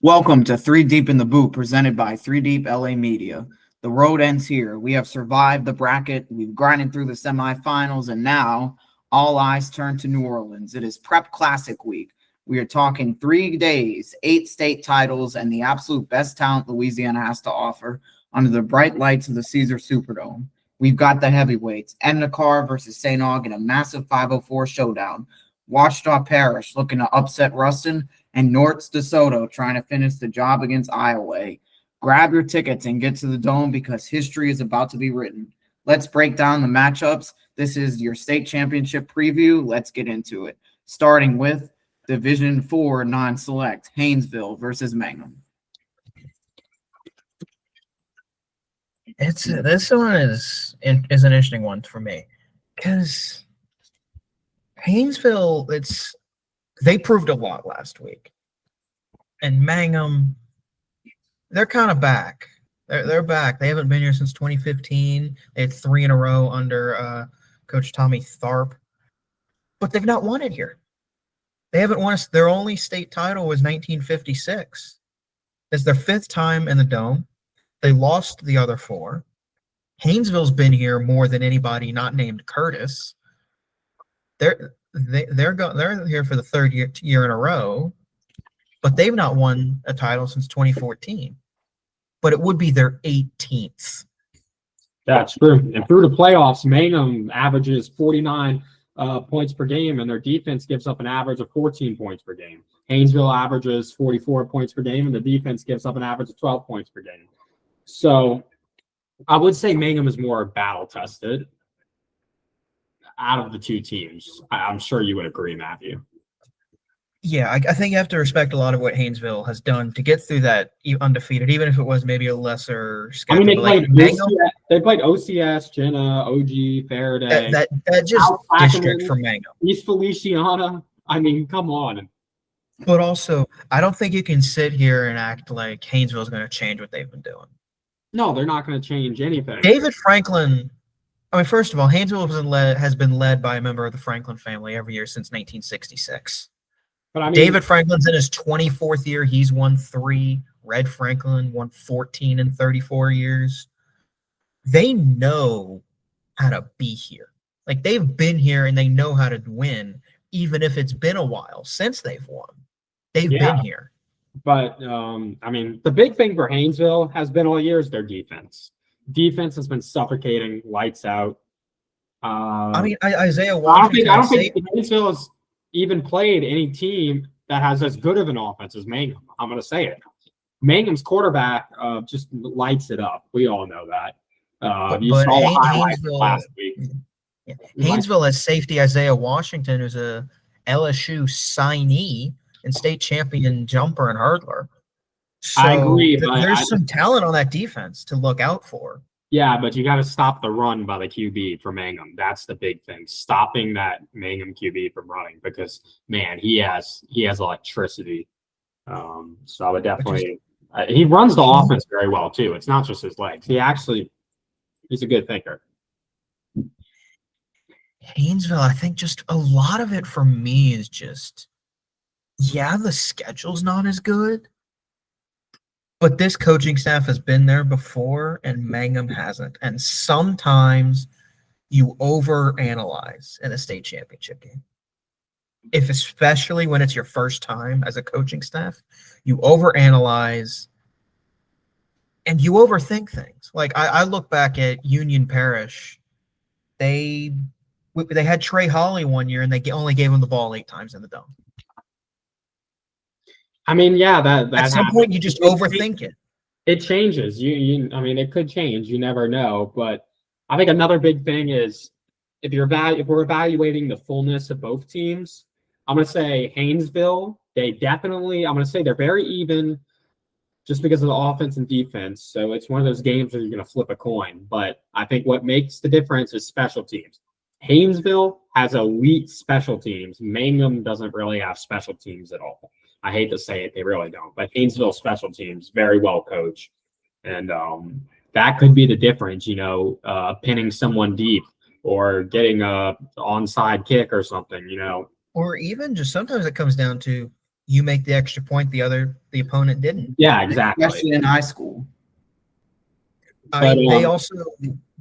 Welcome to Three Deep in the Boot, presented by Three Deep LA Media. The road ends here. We have survived the bracket, we've grinded through the semifinals, and now all eyes turn to New Orleans. It is Prep Classic week. We are talking 3 days, 8 state titles, and the absolute best talent Louisiana has to offer under the bright lights of the Caesar Superdome. We've got the heavyweights, Edna Carr versus St. Aug in a massive 504 showdown. Washita Parish looking to upset Ruston, and Norts DeSoto trying to finish the job against Iowa. Grab your tickets and get to the Dome because history is about to be written. Let's break down the matchups. This is your state championship preview. Let's get into it. Starting with Division 4 non-select, Haynesville versus Mangum. This one is an interesting one for me because Haynesville, they proved a lot last week, and Mangum, they're kind of back. They're back. They haven't been here since 2015. They had 3 in a row under Coach Tommy Tharp, but they've not won it here. They haven't won. Their only state title was 1956. It's their 5th time in the Dome. They lost the other 4. Haynesville's been here more than anybody not named Curtis. They're here for the 3rd year in a row, but they've not won a title since 2014. But it would be their 18th. That's true. And through the playoffs, Mangum averages 49 points per game, and their defense gives up an average of 14 points per game. Haynesville averages 44 points per game, and the defense gives up an average of 12 points per game. So I would say Mangum is more battle-tested out of the 2 teams. I'm sure you would agree, Matthew. Yeah, I think you have to respect a lot of what Haynesville has done to get through that undefeated, even if it was maybe a lesser schedule. I mean, they played OCS, Jenna, OG, Faraday. That just district for Mangum. East Feliciana. I mean, come on. But also, I don't think you can sit here and act like Haynesville's going to change what they've been doing. No, they're not going to change anything. David Franklin, I mean, first of all, Haynesville has been led by a member of the Franklin family every year since 1966. But I mean, David Franklin's in his 24th year. He's won 3. Red Franklin won 14 in 34 years. They know how to be here. Like, they've been here and they know how to win, even if it's been a while since they've won. They've been here. But, I mean, the big thing for Haynesville has been all year is their defense. Defense has been suffocating, lights out. I mean, Isaiah Washington. I don't think Haynesville has even played any team that has as good of an offense as Mangum. I'm going to say it. Mangum's quarterback just lights it up. We all know that. You saw the highlights last week. Yeah. Haynesville has safety Isaiah Washington, who's a LSU signee and state champion jumper and hurdler. So I agree. There's some talent on that defense to look out for. Yeah, but you got to stop the run by the QB for Mangum. That's the big thing. Stopping that Mangum QB from running because, man, he has electricity. So I would definitely he runs the offense very well too. It's not just his legs. He's a good thinker. Haynesville, I think just a lot of it for me is just, the schedule's not as good. But this coaching staff has been there before, and Mangum hasn't. And sometimes you overanalyze in a state championship game. Especially when it's your first time as a coaching staff, you overanalyze and you overthink things. Like I look back at Union Parish. They had Trey Holly one year, and they only gave him the ball 8 times in the Dome. I mean, that at some point you just overthink it. It changes. I mean, it could change. You never know. But I think another big thing is if we're evaluating the fullness of both teams, I'm going to say Haynesville. I'm going to say they're very even, just because of the offense and defense. So it's one of those games where you're going to flip a coin. But I think what makes the difference is special teams. Haynesville has elite special teams. Mangum doesn't really have special teams at all. I hate to say it, they really don't. But Haynesville special teams, very well coached. And that could be the difference, pinning someone deep or getting a onside kick or something, Or even just sometimes it comes down to you make the extra point, the opponent didn't. Yeah, exactly. Especially in high school. I mean, they also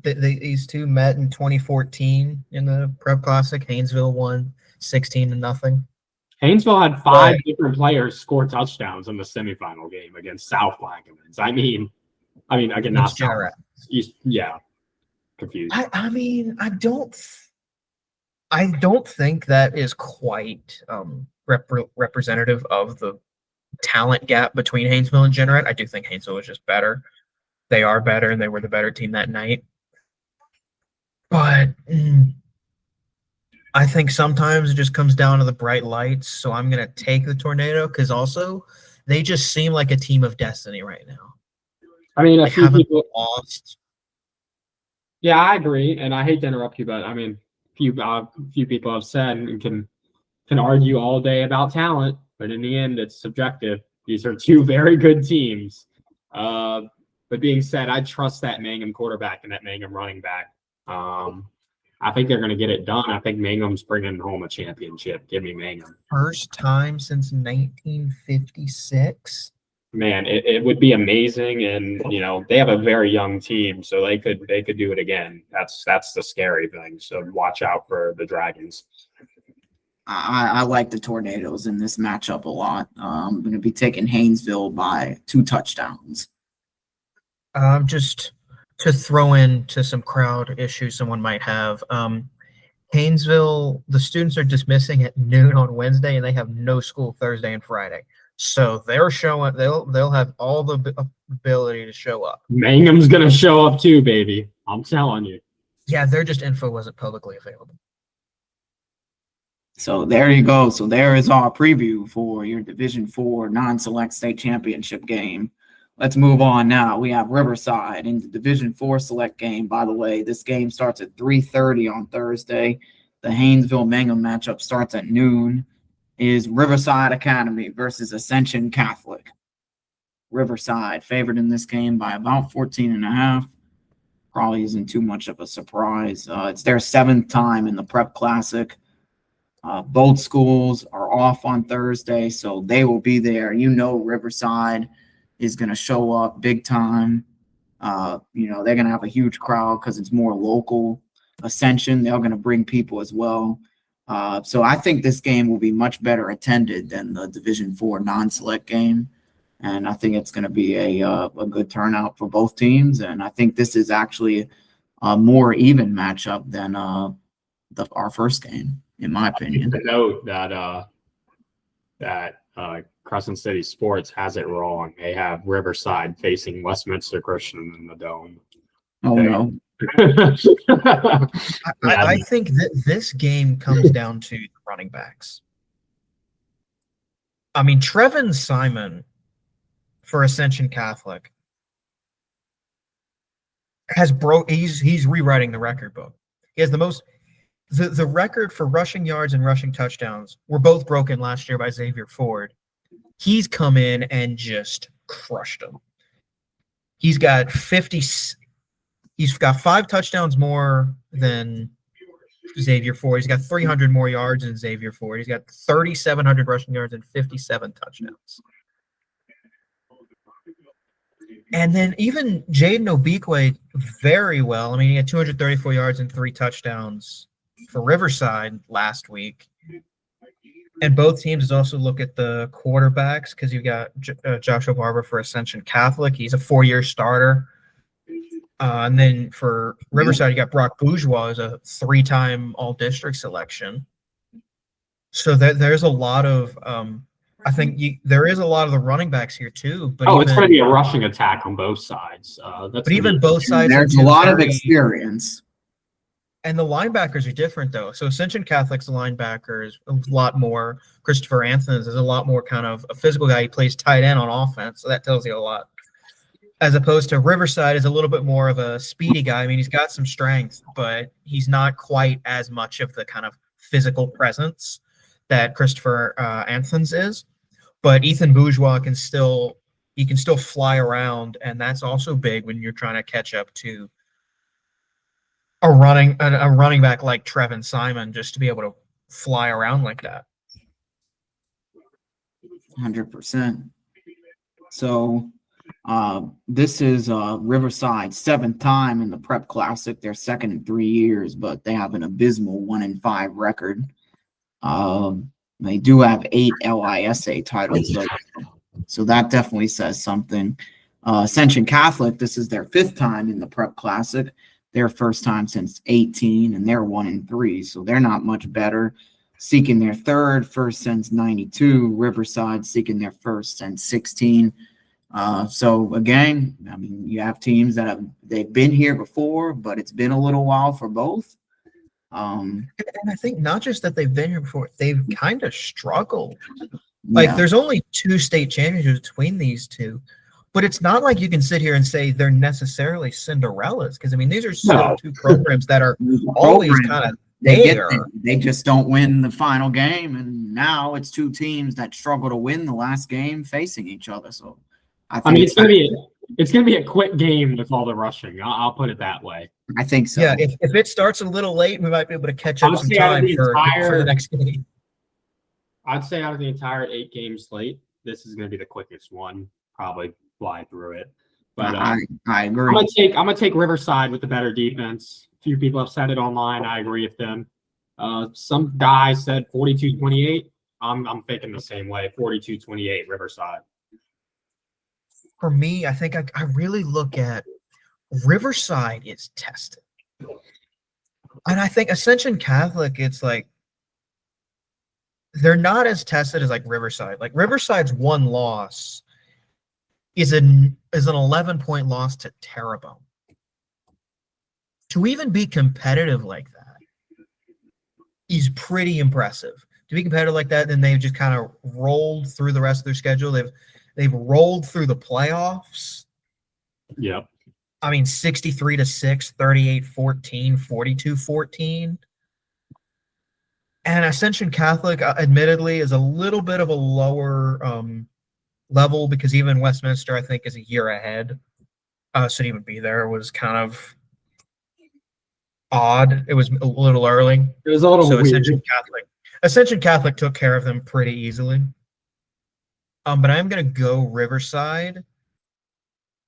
these two met in 2014 in the Prep Classic. Haynesville won 16-0. Haynesville had five different players score touchdowns in the semifinal game against South Plaquemines. I mean, again, not South. Yeah, confused. I mean, I don't think that is quite representative of the talent gap between Haynesville and Jeanneret. I do think Haynesville is just better. They are better, and they were the better team that night. But I think sometimes it just comes down to the bright lights. So I'm going to take the Tornado because also they just seem like a team of destiny right now. I mean, a few people lost. Yeah, I agree, and I hate to interrupt you, but I mean, few people have said and can argue all day about talent, but in the end, it's subjective. These are two very good teams. But being said, I trust that Mangum quarterback and that Mangum running back. I think they're going to get it done. I think Mangum's bringing home a championship. Give me Mangum. First time since 1956. Man, it would be amazing, and they have a very young team, so they could do it again. That's the scary thing. So watch out for the Dragons. I like the Tornadoes in this matchup a lot. I'm going to be taking Haynesville by 2 touchdowns. Just to throw into some crowd issues someone might have. Haynesville, the students are dismissing at noon on Wednesday, and they have no school Thursday and Friday. So they're showing. They'll have all the ability to show up. Mangum's gonna show up too, baby. I'm telling you. Yeah, their just info wasn't publicly available. So there you go. So there is our preview for your Division IV non-select state championship game. Let's move on now. We have Riverside in the Division IV select game. By the way, this game starts at 3:30 on Thursday. The Haynesville-Mangum matchup starts at noon. Is Riverside Academy versus Ascension Catholic. Riverside favored in this game by about 14.5. Probably isn't too much of a surprise. It's their 7th time in the Prep Classic. Both schools are off on Thursday, so they will be there. Riverside is going to show up big time. They're going to have a huge crowd because it's more local. Ascension, they're going to bring people as well. So I think this game will be much better attended than the Division IV non-select game. And I think it's going to be a good turnout for both teams. And I think this is actually a more even matchup than our first game, in my opinion. To note that Crescent City Sports has it wrong. They have Riverside facing Westminster Christian in the Dome. Oh, no. I think that this game comes down to the running backs. I mean, Trevin Simon for Ascension Catholic he's rewriting the record book. He has the most the record for rushing yards and rushing touchdowns were both broken last year by Xavier Ford. He's come in and just crushed them. He's got 5 touchdowns more than Xavier Ford. He's got 300 more yards than Xavier Ford. He's got 3,700 rushing yards and 57 touchdowns. And then even Jaden Obikwe very well. I mean, he had 234 yards and 3 touchdowns for Riverside last week. And both teams also look at the quarterbacks because you've got Joshua Barber for Ascension Catholic. He's a 4-year starter. And then for Riverside, you got Brock Bourgeois as a 3-time all-district selection. So there's a lot of I think there is a lot of the running backs here too. But it's going to be a rushing attack on both sides. But even both sides, there's a lot of experience. And the linebackers are different, though. So Ascension Catholic's linebacker is a lot more. Christopher Anthony is a lot more kind of a physical guy. He plays tight end on offense, so that tells you a lot. As opposed to Riverside is a little bit more of a speedy guy. I mean, he's got some strength, but he's not quite as much of the kind of physical presence that Christopher Anthons is. But Ethan Bourgeois can still fly around, and that's also big when you're trying to catch up to a running back like Trevin Simon, just to be able to fly around like that. 100%. So this is Riverside's 7th time in the Prep Classic. They're second in 3 years, but they have an abysmal 1-5 record. They do have 8 LISA titles, so that definitely says something. Ascension Catholic, this is their 5th time in the Prep Classic. Their first time since 18, and they're 1-3, so they're not much better. Seeking their first since 92. Riverside seeking their first since 16. So again, I mean, you have teams that they've been here before, but it's been a little while for both. And I think not just that they've been here before, they've kind of struggled. Like there's only 2 state championships between these two, but it's not like you can sit here and say they're necessarily Cinderellas, because I mean these are still 2 programs that are always kind of there. They just don't win the final game, and now it's 2 teams that struggle to win the last game facing each other. So I mean, it's gonna be a quick game with all the rushing. I'll put it that way. I think so. Yeah, if it starts a little late, we might be able to catch up some time for the next game. I'd say out of the entire 8 game slate, this is gonna be the quickest one. Probably fly through it. But I agree. I'm gonna take Riverside with the better defense. A few people have said it online. I agree with them. Some guy said 42-28. I'm thinking the same way. 42-28 Riverside. For me, I think I really look at Riverside is tested. And I think Ascension Catholic, it's like they're not as tested as like Riverside. Like Riverside's 1 loss is an 11-point loss to Terrebonne. To even be competitive like that is pretty impressive. To be competitive like that, then they've just kind of rolled through the rest of their schedule. They've rolled through the playoffs. Yep. I mean, 63-6, 38-14, 42-14. And Ascension Catholic, admittedly, is a little bit of a lower level, because even Westminster, I think, is a year ahead. So to even be there was kind of odd. It was a little early. It was a little weird. Ascension Catholic took care of them pretty easily. But I'm going to go Riverside.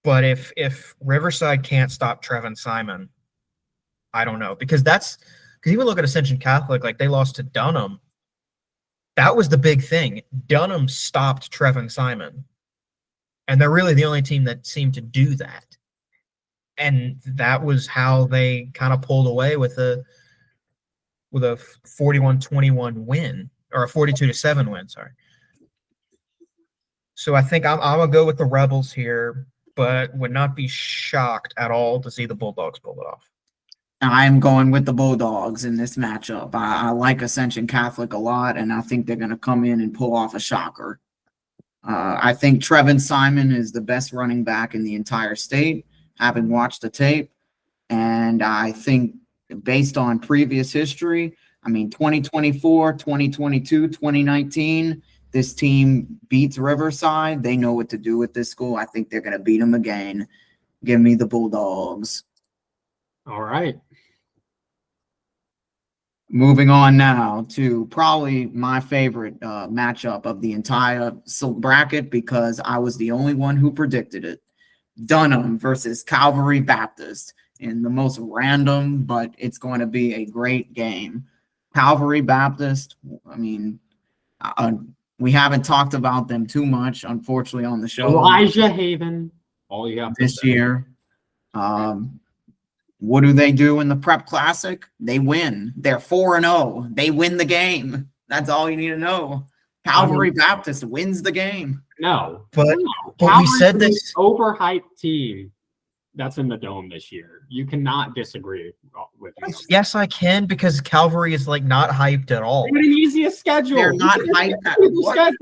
But if Riverside can't stop Trevin Simon, I don't know. Because even look at Ascension Catholic, like they lost to Dunham. That was the big thing. Dunham stopped Trevin Simon. And they're really the only team that seemed to do that. And that was how they kind of pulled away with a 41-21 win, or a 42-7 win, sorry. So I think I'm going to go with the Rebels here, but would not be shocked at all to see the Bulldogs pull it off. I'm going with the Bulldogs in this matchup. I like Ascension Catholic a lot, and I think they're going to come in and pull off a shocker. I think Trevin Simon is the best running back in the entire state, having watched the tape. And I think based on previous history, I mean, 2024, 2022, 2019, this team beats Riverside. They know what to do with this school. I think they're going to beat them again. Give me the Bulldogs. All right. Moving on now to probably my favorite matchup of the entire bracket, because I was the only one who predicted it. Dunham versus Calvary Baptist, in the most random, but it's going to be a great game. Calvary Baptist, I mean, we haven't talked about them too much, unfortunately, on the show. Elijah Haven, all you have this year. What do they do in the Prep Classic? They win. They're 4-0. They win the game. That's all you need to know. Calvary Baptist wins the game. No, but we said this overhyped team that's in the Dome this year. You cannot disagree with me. Yes, I can, because Calvary is like not hyped at all. They had an easy schedule. They're not hyped at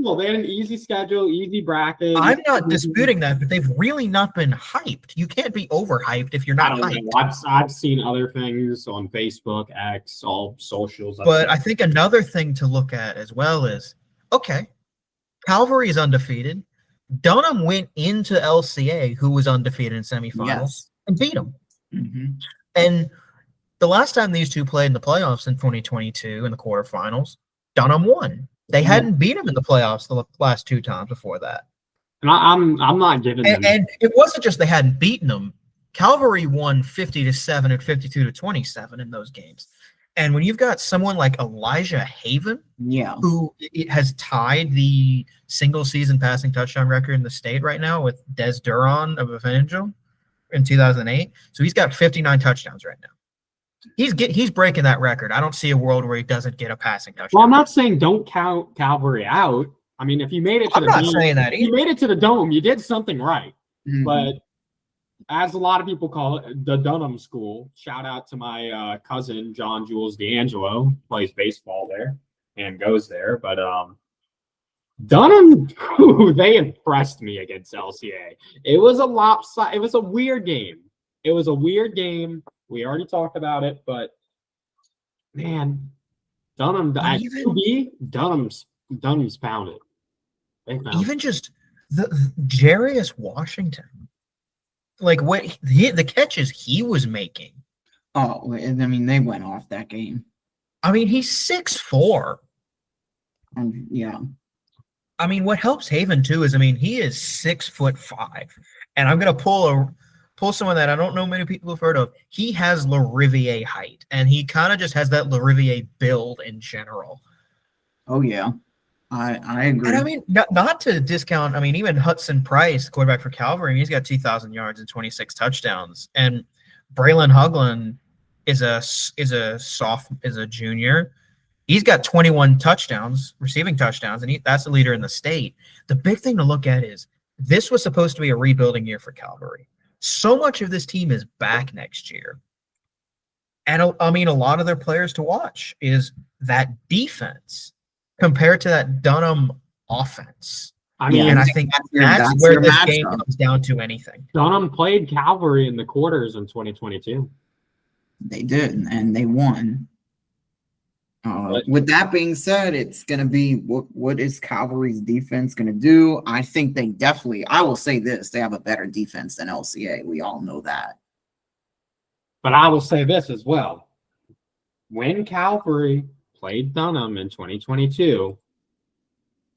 all. They had an easy schedule, easy bracket. I'm not disputing that, but they've really not been hyped. You can't be overhyped if you're not hyped. I've seen other things on Facebook, X, all socials. But I think another thing to look at as well is, okay, Calvary is undefeated. Dunham went into LCA, who was undefeated in semifinals, and beat them. Mm-hmm. And the last time these two played in the playoffs in 2022 in the quarterfinals, Dunham won. They hadn't beat him in the playoffs the last 2 times before that. And I'm not giving them. And it wasn't just they hadn't beaten them. Calvary won 50-7 and 52-27 in those games. And when you've got someone like Elijah Haven, who has tied the single season passing touchdown record in the state right now with Des Duron of Evangel in 2008. So he's got 59 touchdowns right now. He's breaking that record. I don't see a world where he doesn't get a passing touchdown. Well, I'm not saying don't count Calvary out. I mean, if you made it to you made it to the dome, you did something right. Mhm. But as a lot of people call it, the Dunham School. Shout out to my cousin John Jules D'Angelo, plays baseball there and goes there. But Dunham, they impressed me against LCA. It was a lopsided. It was a weird game. We already talked about it, but man, Dunham at QB, Dunham's found it. Even just the Jarius Washington, like what the catches he was making. Oh, I mean, they went off that game. I mean, he's 6'4". Yeah. I mean, what helps Haven too is, I mean, he is 6'5", and I'm gonna pull someone that I don't know many people have heard of. He has LaRiviere height, and he kind of just has that LaRiviere build in general. Oh yeah, I agree. And I mean, not to discount. I mean, even Hudson Price, quarterback for Calvary, he's got 2,000 yards and 26 touchdowns. And Braylon Huglin is a junior. He's got 21 touchdowns, receiving touchdowns, and that's the leader in the state. The big thing to look at is this was supposed to be a rebuilding year for Calvary. So much of this team is back next year. And I mean, a lot of their players to watch is that defense compared to that Dunham offense. I mean, and I think that's where this game comes down to anything. Dunham played Calvary in the quarters in 2022. They did, and they won. With that being said, it's going to be what is Calvary's defense going to do? I think they definitely, I will say this, they have a better defense than LCA. We all know that. But I will say this as well. When Calvary played Dunham in 2022,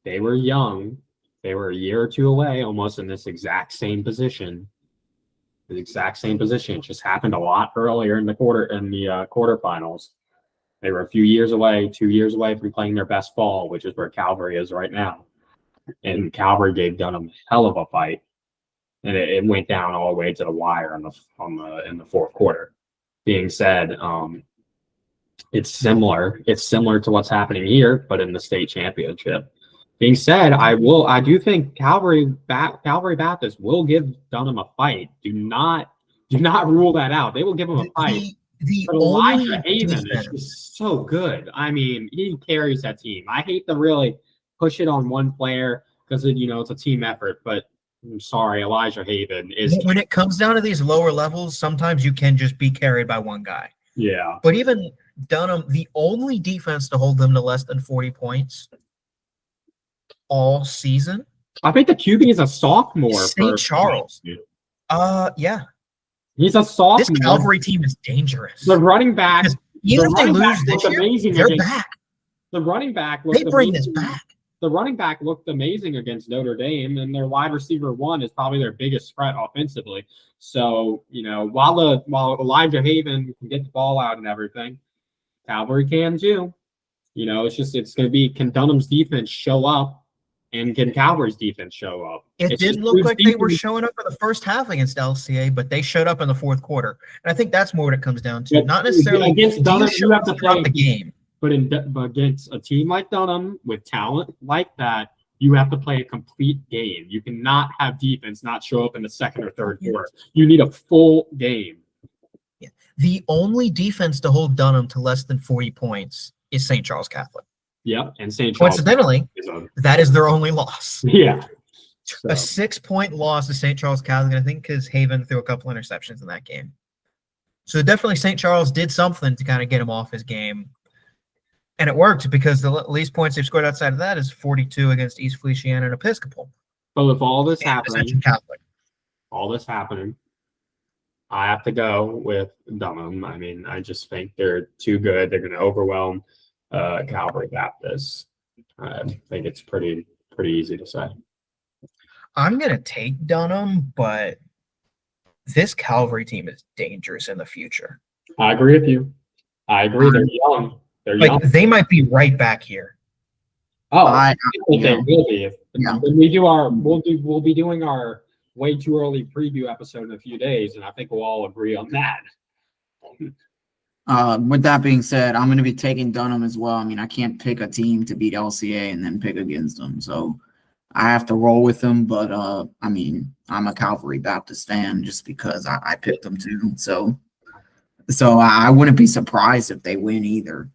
they were young. They were a year or two away, almost in this exact same position. The exact same position. It just happened a lot earlier in the quarterfinals. They were a few years away, 2 years away from playing their best ball, which is where Calvary is right now. And Calvary gave Dunham a hell of a fight, and it went down all the way to the wire in the fourth quarter. Being said, it's similar. It's similar to what's happening here, but in the state championship. Being said, I do think Calvary Baptist will give Dunham a fight. Do not rule that out. They will give him a fight. But Elijah Haven is just so good. I mean, he carries that team. I hate to really push it on one player because it's a team effort. But I'm sorry, Elijah Haven is. When it comes down to these lower levels, sometimes you can just be carried by one guy. Yeah. But even Dunham, the only defense to hold them to less than 40 points all season. I think the QB is a sophomore. St. Charles. Yeah. He's a sophomore. This Calvary team is dangerous. The running back, even if they lose this year, they're back. The running back, they bring this back. The running back looked amazing against Notre Dame, and their wide receiver 1 is probably their biggest threat offensively. So, while Elijah Haven can get the ball out and everything, Calvary can too. It's going to be, can Dunham's defense show up? And can Calvary's defense show up? It didn't look like they were showing up in the first half against LCA, but they showed up in the fourth quarter. And I think that's more what it comes down to. Not necessarily against Dunham, you have to play the game. But against a team like Dunham with talent like that, you have to play a complete game. You cannot have defense not show up in the second or third quarter. You need a full game. Yeah. The only defense to hold Dunham to less than 40 points is St. Charles Catholic. Yep, and St. Charles. Coincidentally, that is their only loss. Yeah. So. A 6-point loss to St. Charles Catholic, I think, because Haven threw a couple interceptions in that game. So definitely St. Charles did something to kind of get him off his game. And it worked because the least points they've scored outside of that is 42 against East Feliciana and Episcopal. But with all this happening, Catholic. I have to go with Dunham. I mean, I just think they're too good. They're going to overwhelm Calvary Baptist. I think it's pretty easy to say. I'm going to take Dunham, but this Calvary team is dangerous in the future. I agree with you. I agree. They're young. They're young. They might be right back here. Oh, I think they will be. When we do we'll be doing our way too early preview episode in a few days, and I think we'll all agree on that. With that being said, I'm going to be taking Dunham as well. I mean, I can't pick a team to beat LCA and then pick against them, so I have to roll with them. But I mean, I'm a Calvary Baptist fan just because I picked them too. So I wouldn't be surprised if they win either.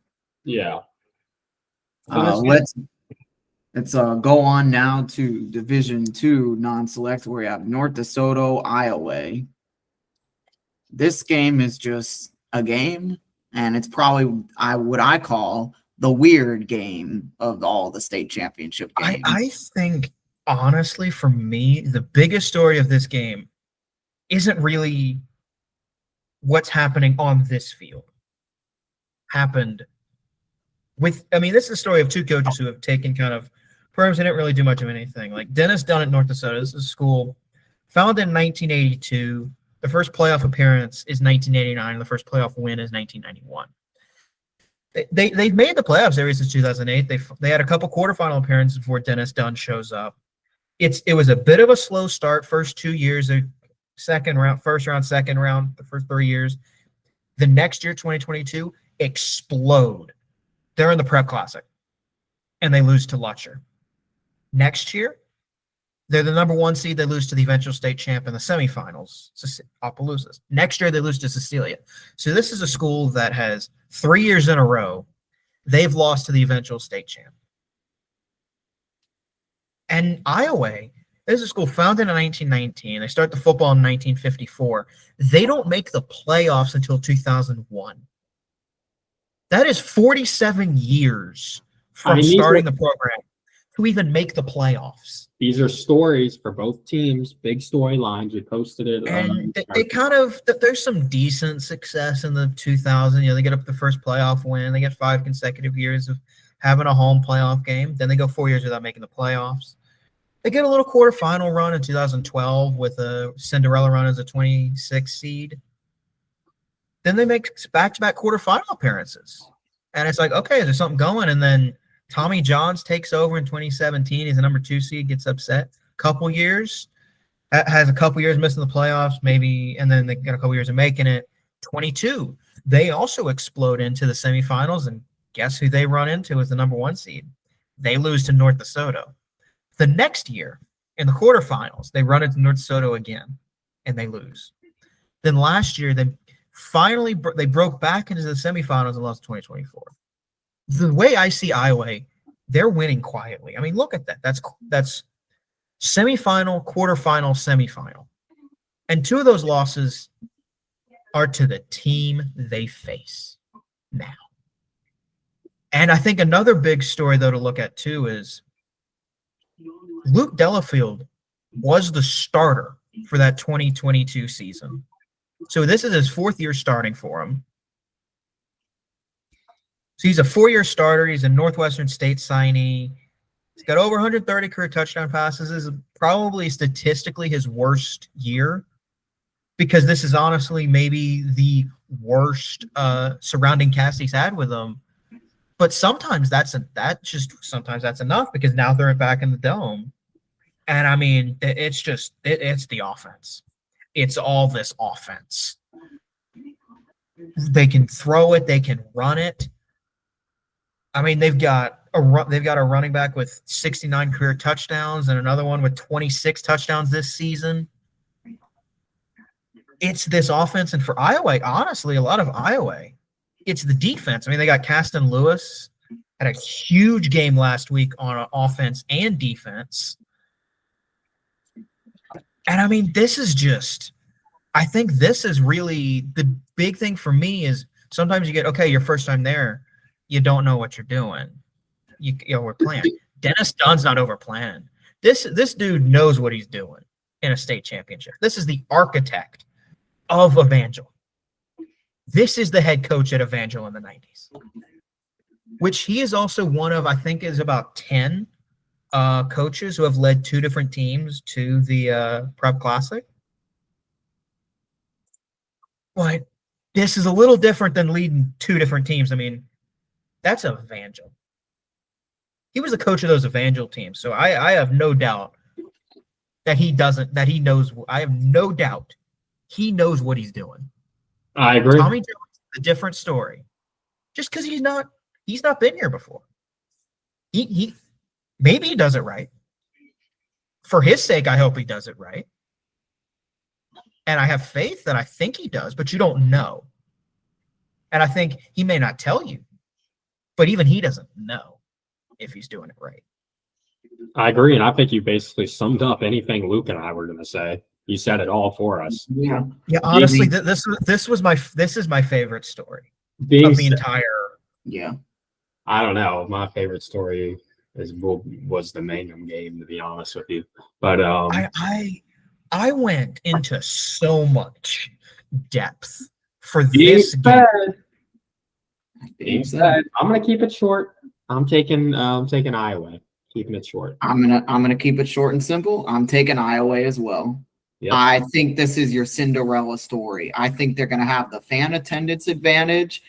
Yeah. Let's go on now to Division II non-select, where we have North DeSoto, Iowa. This game is just a game, and it's probably what I call the weird game of all the state championship games. I think, honestly, for me, the biggest story of this game isn't really what's happening on this field. This is a story of two coaches who have taken kind of programs that didn't really do much of anything. Like Dennis Dunn at North DeSoto. This is a school founded in 1982. The first playoff appearance is 1989, and the first playoff win is 1991. They've made the playoffs every since 2008. They had a couple quarterfinal appearances before Dennis Dunn shows up. It was a bit of a slow start. First 2 years, first round, second round, the first 3 years. The next year, 2022, explode. They're in the Prep Classic, and they lose to Lutcher. Next year, they're the number 1 seed. They lose to the eventual state champ in the semifinals, Opelousas. Next year, they lose to Cecilia. So this is a school that has 3 years in a row, they've lost to the eventual state champ. And Iowa, this is a school founded in 1919. They start the football in 1954. They don't make the playoffs until 2001. That is 47 years from starting the program to even make the playoffs. These are stories for both teams, big storylines. We posted it. And there's some decent success in the 2000s. They get up the first playoff win. They get 5 consecutive years of having a home playoff game. Then they go 4 years without making the playoffs. They get a little quarterfinal run in 2012 with a Cinderella run as a 26 seed. Then they make back-to-back quarterfinal appearances. And it's like, okay, is there something going? And then Tommy Johns takes over in 2017. He's a number 2 seed, gets upset. Has a couple years missing the playoffs, maybe, and then they got a couple years of making it. 22, they also explode into the semifinals, and guess who they run into as the number 1 seed? They lose to North DeSoto. The next year, in the quarterfinals, they run into North DeSoto again, and they lose. Then last year, they broke back into the semifinals and lost 2024. The way I see Iowa, they're winning quietly. I mean, look at that. That's semifinal, quarterfinal, semifinal. And 2 of those losses are to the team they face now. And I think another big story, though, to look at, too, is Luke Delafield was the starter for that 2022 season. So this is his 4th year starting for him. So he's a 4-year starter. He's a Northwestern State signee. He's got over 130 career touchdown passes. This is probably statistically his worst year, because this is honestly maybe the worst surrounding cast he's had with him. But sometimes that's enough, because now they're back in the dome. And I mean, it's the offense. It's all this offense. They can throw it, they can run it. I mean, they've got a running back with 69 career touchdowns and another one with 26 touchdowns this season. It's this offense, and for Iowa, honestly, a lot of Iowa, it's the defense. I mean, they got Caston Lewis, had a huge game last week on offense and defense. And I mean, I think this is really the big thing for me is sometimes you get, your first time there, you don't know what you're doing. You overplan. Dennis Dunn's not overplanning. This dude knows what he's doing in a state championship. This is the architect of Evangel. This is the head coach at Evangel in the 90s. which he is also one of, I think, is about 10 coaches who have led 2 different teams to the Prep Classic. But this is a little different than leading 2 different teams. I mean, that's Evangel. He was the coach of those Evangel teams, so I have no doubt that he knows. I have no doubt he knows what he's doing. I agree. Tommy Jones is a different story. Just because he's not been here before. He maybe he does it right. For his sake, I hope he does it right. And I have faith that I think he does, but you don't know. And I think he may not tell you, but even he doesn't know if he's doing it right. I agree, and I think you basically summed up anything Luke and I were going to say. You said it all for us. Yeah. Yeah, honestly, this is my favorite story of the entire. Yeah. I don't know. My favorite story was the Mangum game, to be honest with you. But I went into so much depth for this game. Being said, I'm gonna keep it short. I'm taking Iowa. Keeping it short. I'm gonna keep it short and simple. I'm taking Iowa as well. Yep. I think this is your Cinderella story. I think they're gonna have the fan attendance advantage.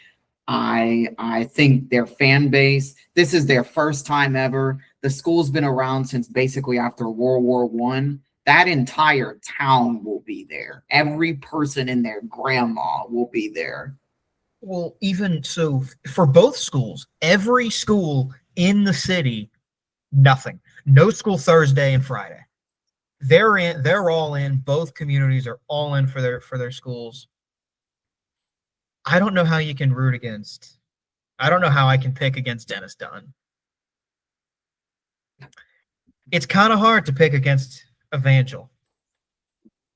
I think their fan base, this is their first time ever. The school's been around since basically after World War I. That entire town will be there. Every person and their grandma will be there. Well, even so, for both schools, every school in the city, nothing. No school Thursday and Friday. They're all in. Both communities are all in for their schools. I don't know how you can root against. I don't know how I can pick against Dennis Dunn. It's kind of hard to pick against Evangel.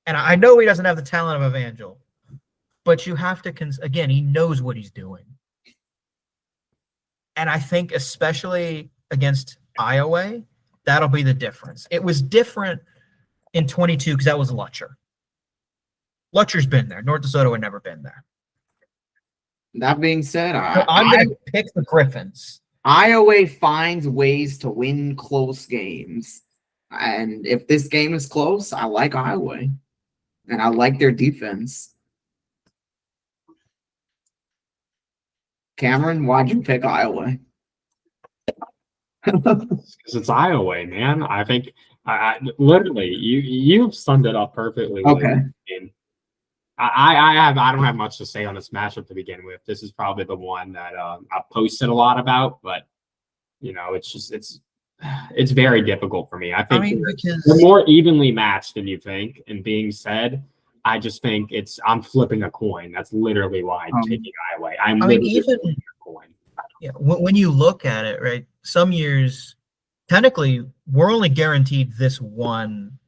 And I know he doesn't have the talent of Evangel, but you have to, again, he knows what he's doing. And I think especially against Iowa, that'll be the difference. It was different in 22 because that was Lutcher. Lutcher's been there. North DeSoto had never been there. That being said, I'm going to pick the Griffins. Iowa finds ways to win close games. And if this game is close, I like Iowa. And I like their defense. Cameron, why'd you pick Iowa? Because it's Iowa, man. I think I literally you've summed it up perfectly. Okay. I don't have much to say on this matchup to begin with. This is probably the one that I've posted a lot about, but it's very difficult for me. I think they're more evenly matched than you think. And being said, I just think I'm flipping a coin. That's literally why I'm taking Iowa. Flipping a coin. Yeah, when you look at it, right? Some years, technically, we're only guaranteed this one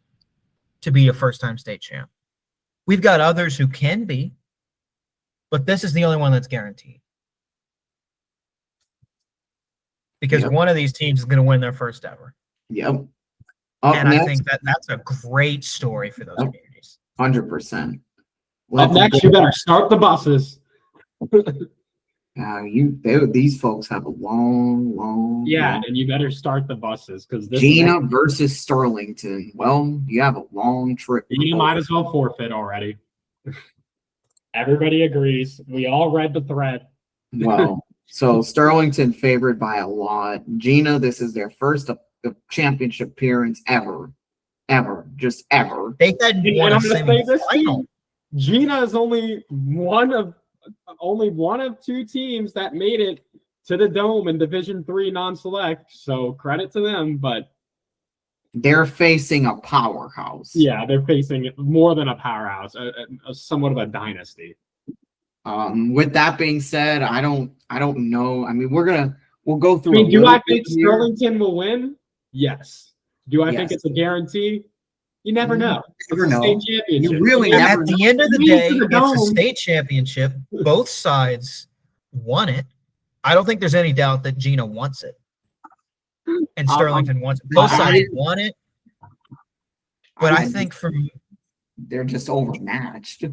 to be a first-time state champ. We've got others who can be, but this is the only one that's guaranteed. Because one of these teams is going to win their first ever. Yep. And I think that's a great story for those communities. 100%. Up next, you better start the buses. These folks have a long. Yeah, and you better start the buses because Gina versus Sterlington. Well, you have a long trip. You might as well forfeit already. Everybody agrees. We all read the thread. Well, so Sterlington favored by a lot. Gina, this is their first championship appearance ever. Just ever. They had won a semifinal. Gina is only one of 2 teams that made it to the Dome in Division III non-select. So credit to them, but they're facing a powerhouse. Yeah, they're facing more than a powerhouse, a somewhat of a dynasty. With that being said, I don't know. I mean, we'll go through. Do I think Sterlington will win? Yes. Do I think it's a guarantee? You never know. You never know. You really never know. At the end of the day, it's a state championship. Both sides won it. I don't think there's any doubt that Gina wants it. And Sterlington wants it. Both sides won it. But I think they're just overmatched.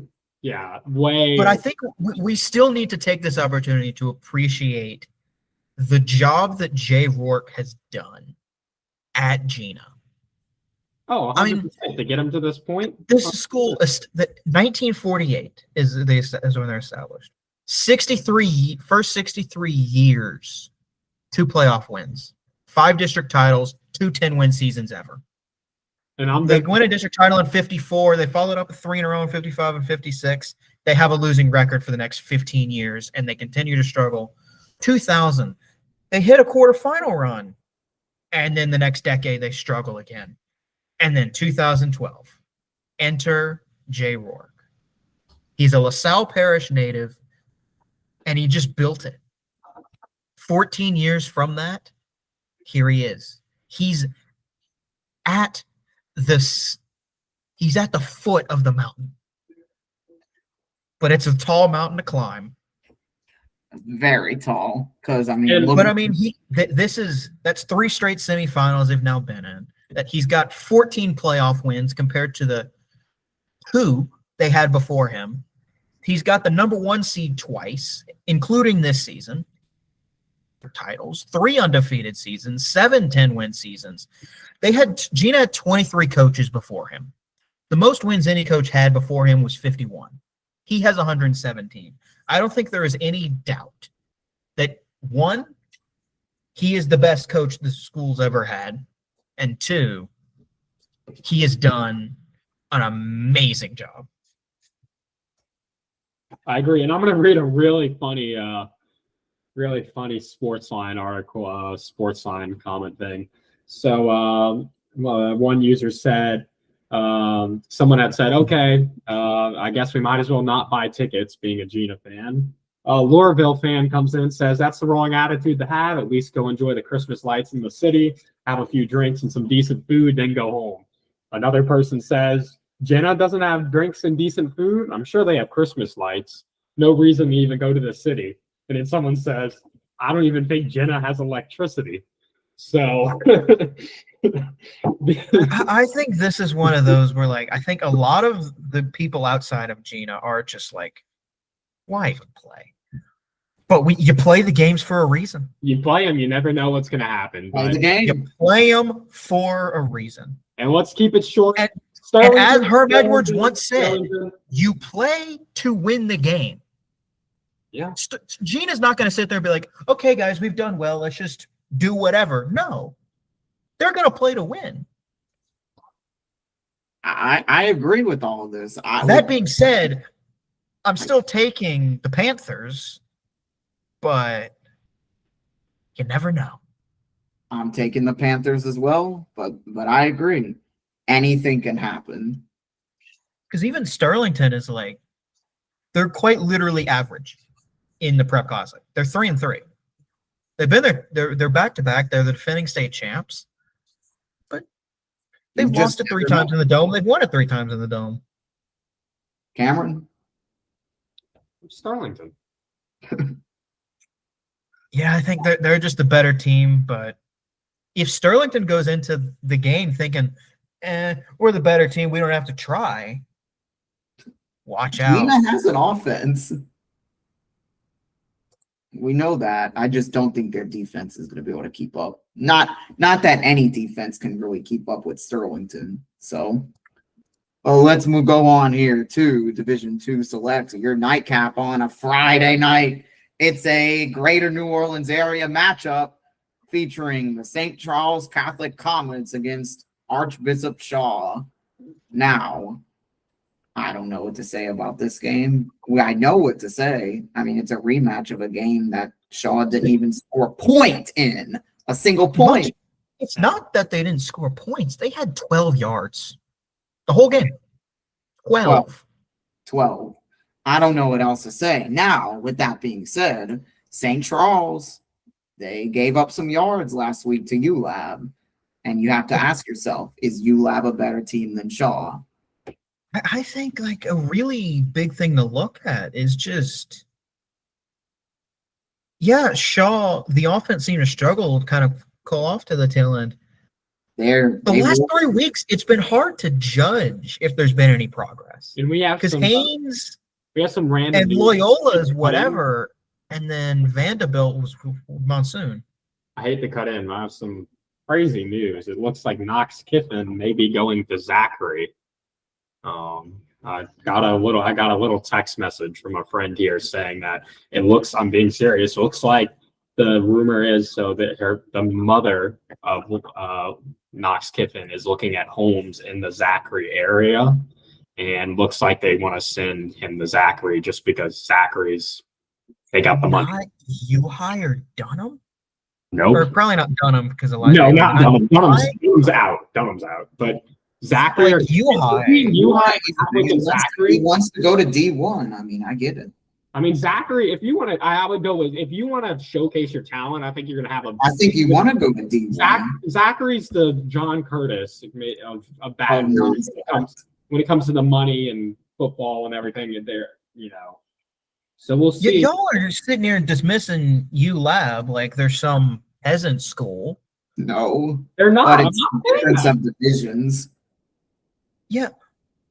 Yeah, way. But I think we still need to take this opportunity to appreciate the job that Jay Rourke has done at Gina. Oh, 100% to get them to this point. This school, that 1948 is when they're established. 63 years, 2 playoff wins, 5 district titles, 2 10-win seasons ever. And they win a district title in 54. They followed up with 3 in a row in 55 and 56. They have a losing record for the next 15 years, and they continue to struggle. 2000, they hit a quarterfinal run, and then the next decade they struggle again. And then 2012, enter Jay Rourke. He's a LaSalle Parish native, and he just built it. 14 years from that, here he is. He's at the foot of the mountain. But it's a tall mountain to climb. Very tall. Because that's 3 straight semifinals they've now been in. That he's got 14 playoff wins compared to the 2 they had before him. He's got the number 1 seed twice, including this season. For titles, 3 undefeated seasons, 7 10-win seasons. Gina had 23 coaches before him. The most wins any coach had before him was 51. He has 117. I don't think there is any doubt that 1, he is the best coach the school's ever had, and 2, he has done an amazing job. I agree, and I'm going to read a really funny Sportsline article, Sportsline comment thing. So one user said, someone had said, okay, I guess we might as well not buy tickets, being a Gina fan. Laurelville fan comes in and says, that's the wrong attitude to have. At least go enjoy the Christmas lights in the city, have a few drinks and some decent food, then go home. Another person says, Gina doesn't have drinks and decent food? I'm sure they have Christmas lights. No reason to even go to the city. And then someone says, I don't even think Gina has electricity. So I think this is one of those where, I think a lot of the people outside of Gina are just like, why even play? But you play the games for a reason. You play them, you never know what's going to happen. Play the game. You play them for a reason. And let's keep it short. And as Herb Edwards once said, you play to win the game. Yeah. Gina's not going to sit there and be like, okay, guys, we've done well. Let's just do whatever. No. They're going to play to win. I agree with all of this. That being said, I'm still taking the Panthers, but you never know. I'm taking the Panthers as well, but I agree. Anything can happen. Because even Sterlington is they're quite literally average in the Prep Classic. They're 3-3. They've been there. They're back-to-back. They're the defending state champs. But they've lost it 3 times in the Dome. They've won it 3 times in the Dome. Cameron? Sterlington. Yeah, I think they're just the better team. But if Sterlington goes into the game thinking, we're the better team, we don't have to try, watch out. Gina has an offense. We know that. I just don't think their defense is going to be able to keep up. Not that any defense can really keep up with Sterlington. So, let's go on here to Division II Select. Your nightcap on a Friday night. It's a Greater New Orleans area matchup featuring the St. Charles Catholic Comets against Archbishop Shaw. Now, I don't know what to say about this game. I know what to say. I mean, it's a rematch of a game that Shaw didn't even score a point in. A single point. It's not that they didn't score points. They had 12 yards. The whole game. 12. 12. I don't know what else to say. Now, with that being said, St. Charles, they gave up some yards last week to ULAB. And you have to ask yourself, is ULAB a better team than Shaw? I think a really big thing to look at is just, Shaw, the offense seemed to struggle to kind of call off to the tail end. The last 3 weeks, it's been hard to judge if there's been any progress. And we have because Haynes we have some random and Loyola's whatever and then Vanderbilt was Monsoon. I hate to cut in. I have some crazy news. It looks like Knox Kiffin may be going to Zachary. I got a little text message from a friend here saying that it looks. I'm being serious. It looks like the rumor is so that the mother of Knox Kiffin is looking at homes in the Zachary area, and looks like they want to send him to Zachary just because they got the money. Not you hired Dunham? Nope. Or probably not Dunham because Elijah. No, not Dunham. Dunham's out. Dunham's out. But Zachary, like you hire He wants to go to D1. I mean, I get it. I mean, Zachary, if you want to, I would go with, if you want to showcase your talent, I think you're going to have a. I think you want to go to D1. Zachary's the John Curtis of bad news when it comes to the money and football and everything in there, So we'll see. Y'all are just sitting here dismissing ULab like there's some peasant school. No, they're not. But it's different subdivisions. Yeah,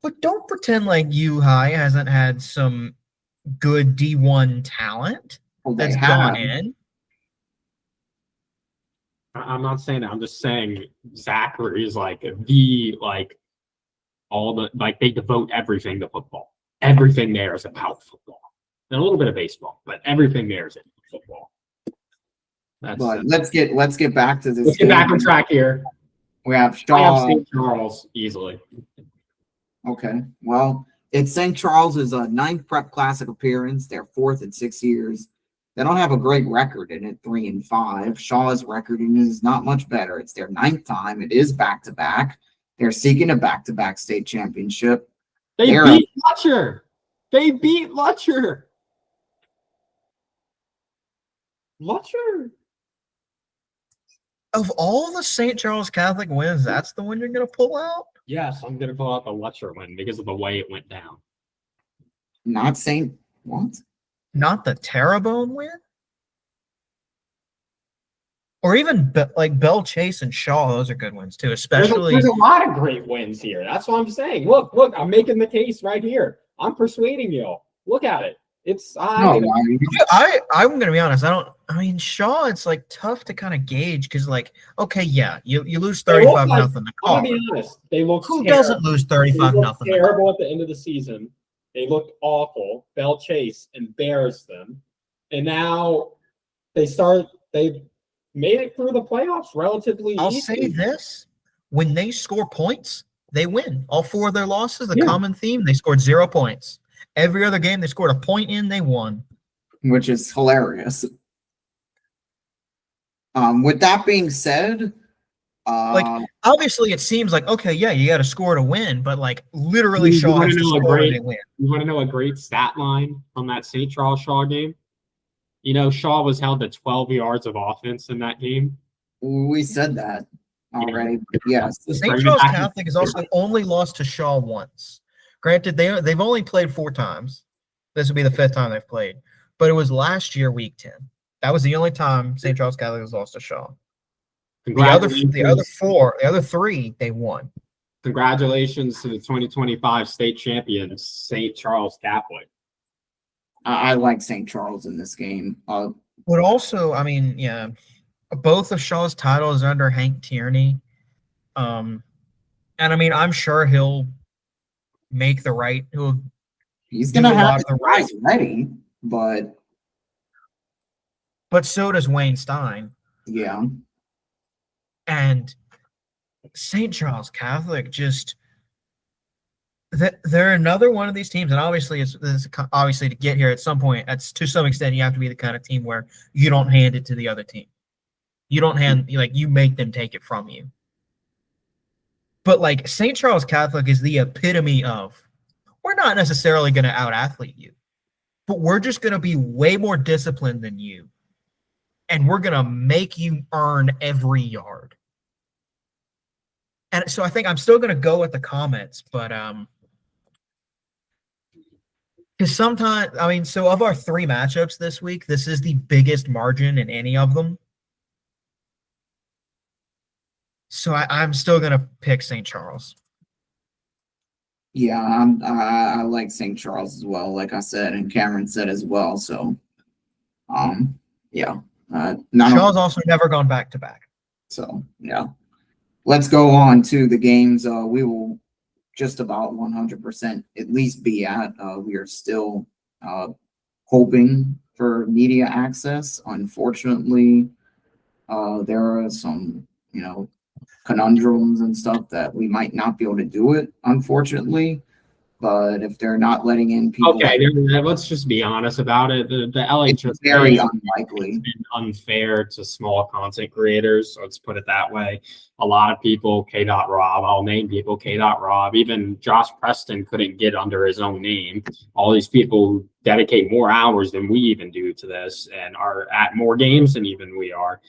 but don't pretend like U High hasn't had some good D1 talent that's gone in. I'm not saying that. I'm just saying Zachary is they devote everything to football. Everything there is about football. And a little bit of baseball, but everything there is in football. Let's get back to this. Let's get back on track here. We have Shaw. St. Charles easily. Okay, well, it's St. Charles's ninth Prep Classic appearance. Their fourth in 6 years. They don't have a great record in it, 3-5. Shaw's record is not much better. It's their ninth time. It is back-to-back. They're seeking a back-to-back state championship. They beat Lutcher. Lutcher. Of all the St. Charles Catholic wins, that's the one you're going to pull out? Yes, I'm going to pull out the Lutcher win because of the way it went down. Not St. What? Not the Terrebonne win? Or even Bell Chase and Shaw, those are good wins too, especially. There's a lot of great wins here. That's what I'm saying. Look, I'm making the case right here. I'm persuading you. Look at it. It's I'm gonna be honest. Shaw, it's tough to kind of gauge because okay, yeah, you lose 35-0. I'm gonna be honest. They look. Who doesn't lose 35-0? Terrible at the end of the season. They looked awful. Bell Chase embarrassed them, and now they made it through the playoffs relatively easy. I'll say this: when they score points, they win. All four of their losses, the common theme, they scored 0 points. Every other game they scored a point in, they won. Which is hilarious. With that being said, obviously it seems like, okay, yeah, you got to score to win, but literally Shaw has to score and they win. You want to know a great stat line from that St. Charles Shaw game? Shaw was held to 12 yards of offense in that game. We said that already. Yes. The St. Charles Catholic has also only lost to Shaw once. Granted, they've only played 4 times. This will be the 5th time they've played. But it was last year, week 10. That was the only time St. Charles Catholic has lost to Shaw. The other 3, they won. Congratulations to the 2025 state champions, St. Charles Catholic. I like St. Charles in this game. But also, both of Shaw's titles are under Hank Tierney. And I'm sure he'll make the right. He's going to have the guys ready, but so does Wayne Stein. Yeah. And St. Charles Catholic they're another one of these teams, and obviously obviously to get here at some point, to some extent you have to be the kind of team where you don't hand it to the other team. You don't you make them take it from you. But St. Charles Catholic is the epitome of, we're not necessarily going to out-athlete you, but we're just going to be way more disciplined than you. And we're going to make you earn every yard. And so I think I'm still going to go with the Comets, but because sometimes, so of our 3 matchups this week, this is the biggest margin in any of them. So I'm still going to pick St. Charles. Yeah, I like St. Charles as well, like I said, and Cameron said as well. So Yeah. Not Shaw's also never gone back to back. So yeah. Let's go on to the games we will just about 100% at least be at. We are still hoping for media access. Unfortunately, there are some, conundrums and stuff that we might not be able to do it, unfortunately. But if they're not letting in people, Okay, let's just be honest about it. The it's LHS very has unlikely. been unfair to small content creators. So let's put it that way. A lot of people, K.Rob, I'll name people, K.Rob, even Josh Preston couldn't get under his own name. All these people who dedicate more hours than we even do to this and are at more games than even we are.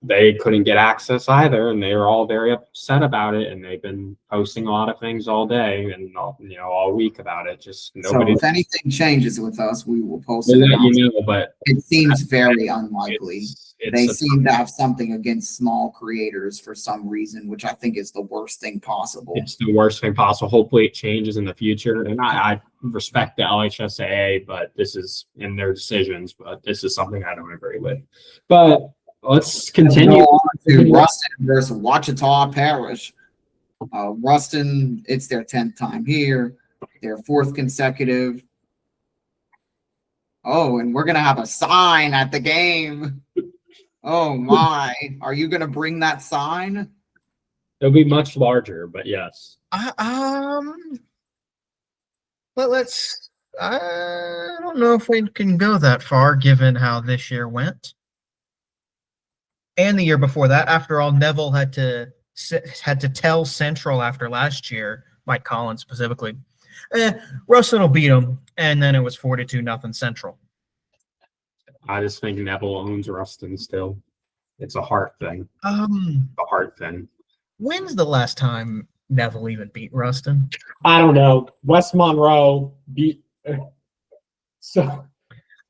They couldn't get access either, and they were all very upset about it. And they've been posting a lot of things all day and all week about it. Just nobody. So if anything changes with us, we will post We'll it. let you know, but it seems very unlikely. They it's seem to have something against small creators for some reason, which I think is the worst thing possible. It's the worst thing possible. Hopefully, it changes in the future. And I respect the LHSAA, but this is in their decisions. But this is something I don't agree with. But let's continue. Go on to Ruston versus Ouachita Parish. Ruston, it's their 10th time here, their 4th consecutive. Oh, and we're going to have a sign at the game. Oh, my. Are you going to bring that sign? It'll be much larger, but yes. But let's. I don't know if we can go that far given how this year went. And the year before that. After all, Neville had to tell Central after last year, Mike Collins specifically, Ruston will beat them, and then it was 42-0 Central. I just think Neville owns Ruston still. It's a heart thing. A heart thing. When's the last time Neville even beat Ruston? I don't know. West Monroe beat. So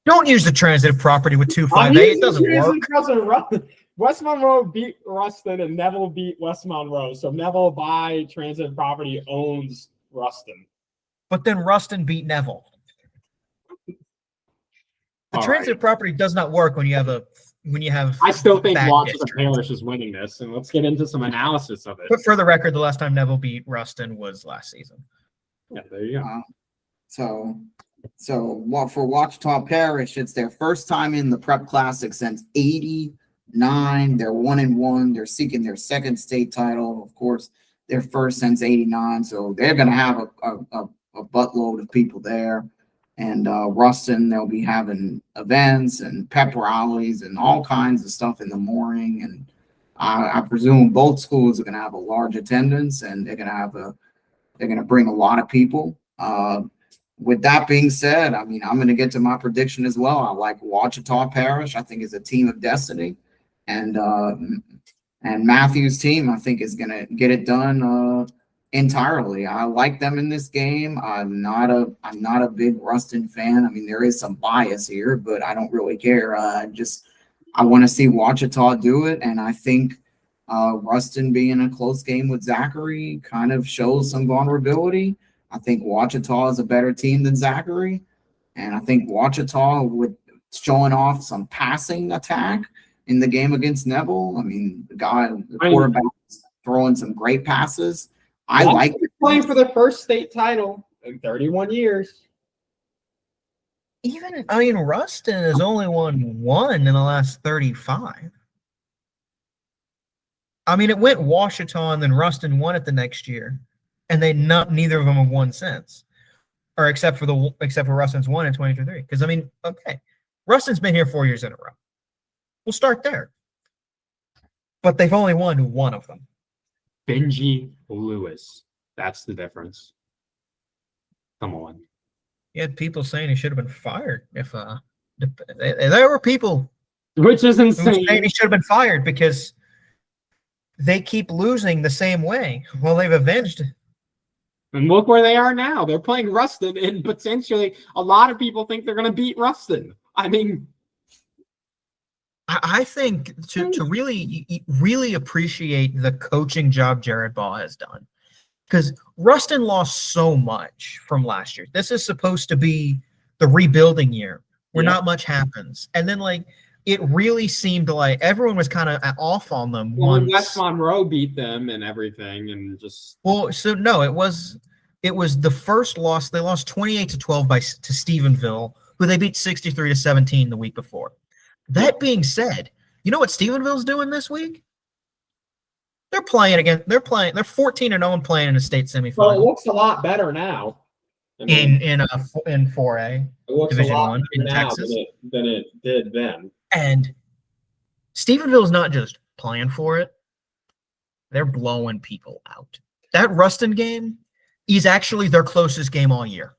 don't use the transitive property with 258. It doesn't work. West Monroe beat Ruston and Neville beat West Monroe. So Neville by transitive property owns Ruston. But then Ruston beat Neville. The transitive property does not work when you have I still think Ouachita Parish is winning this, and let's get into some analysis of it. But for the record, the last time Neville beat Ruston was last season. Yeah, there you go. So for Ouachita Parish, it's their first time in the Prep Classic since '89. They're 1-1. They're seeking their 2nd state title, of course, their first since '89. So they're going to have a buttload of people there. And Ruston, they'll be having events and pep rallies and all kinds of stuff in the morning. And I presume both schools are going to have a large attendance, and they're going to bring a lot of people. With that being said, I mean, I'm going to get to my prediction as well. I like Ouachita Parish. I think is a team of destiny, and Matthew's team, I think, is going to get it done entirely. I like them in this game. I'm not a big Ruston fan. I mean, there is some bias here, but I don't really care. I want to see Ouachita do it, and I think Ruston being a close game with Zachary kind of shows some vulnerability. I think Ouachita is a better team than Zachary, and I think Ouachita with showing off some passing attack in the game against Neville. I mean, the quarterback is throwing some great passes. I like playing for their first state title in 31 years. Ruston has only won 1 in the last 35. I mean, it went Ouachita and then Ruston won it the next year, and neither of them have won since, or except for Ruston's won in 2023. Because okay, Ruston's been here 4 years in a row. We'll start there, but they've only won 1 of them. Benji Lewis. That's the difference. Come on. You had people saying he should have been fired if there were people which is insane. Saying he should have been fired because they keep losing the same way. Well, they've avenged. And look where they are now. They're playing Ruston, and potentially a lot of people think they're going to beat Ruston. I mean, I think to really appreciate the coaching job Jared Ball has done, because Ruston lost so much from last year. This is supposed to be the rebuilding year where Yeah. not much happens. And then like it really seemed like everyone was kind of off on them Well, when once. West Monroe beat them and everything, and just Well, so no, it was the first loss. They lost 28-12 to Stephenville, who they beat 63-17 the week before. That being said, you know what Stephenville's doing this week? They're 14-0 and playing in a state well, it semifinal looks a lot better now. I mean, in 4A it looks Division a lot 1 better in now Texas. than it did then. And Stephenville's not just playing for it. They're blowing people out. That Ruston game is actually their closest game all year.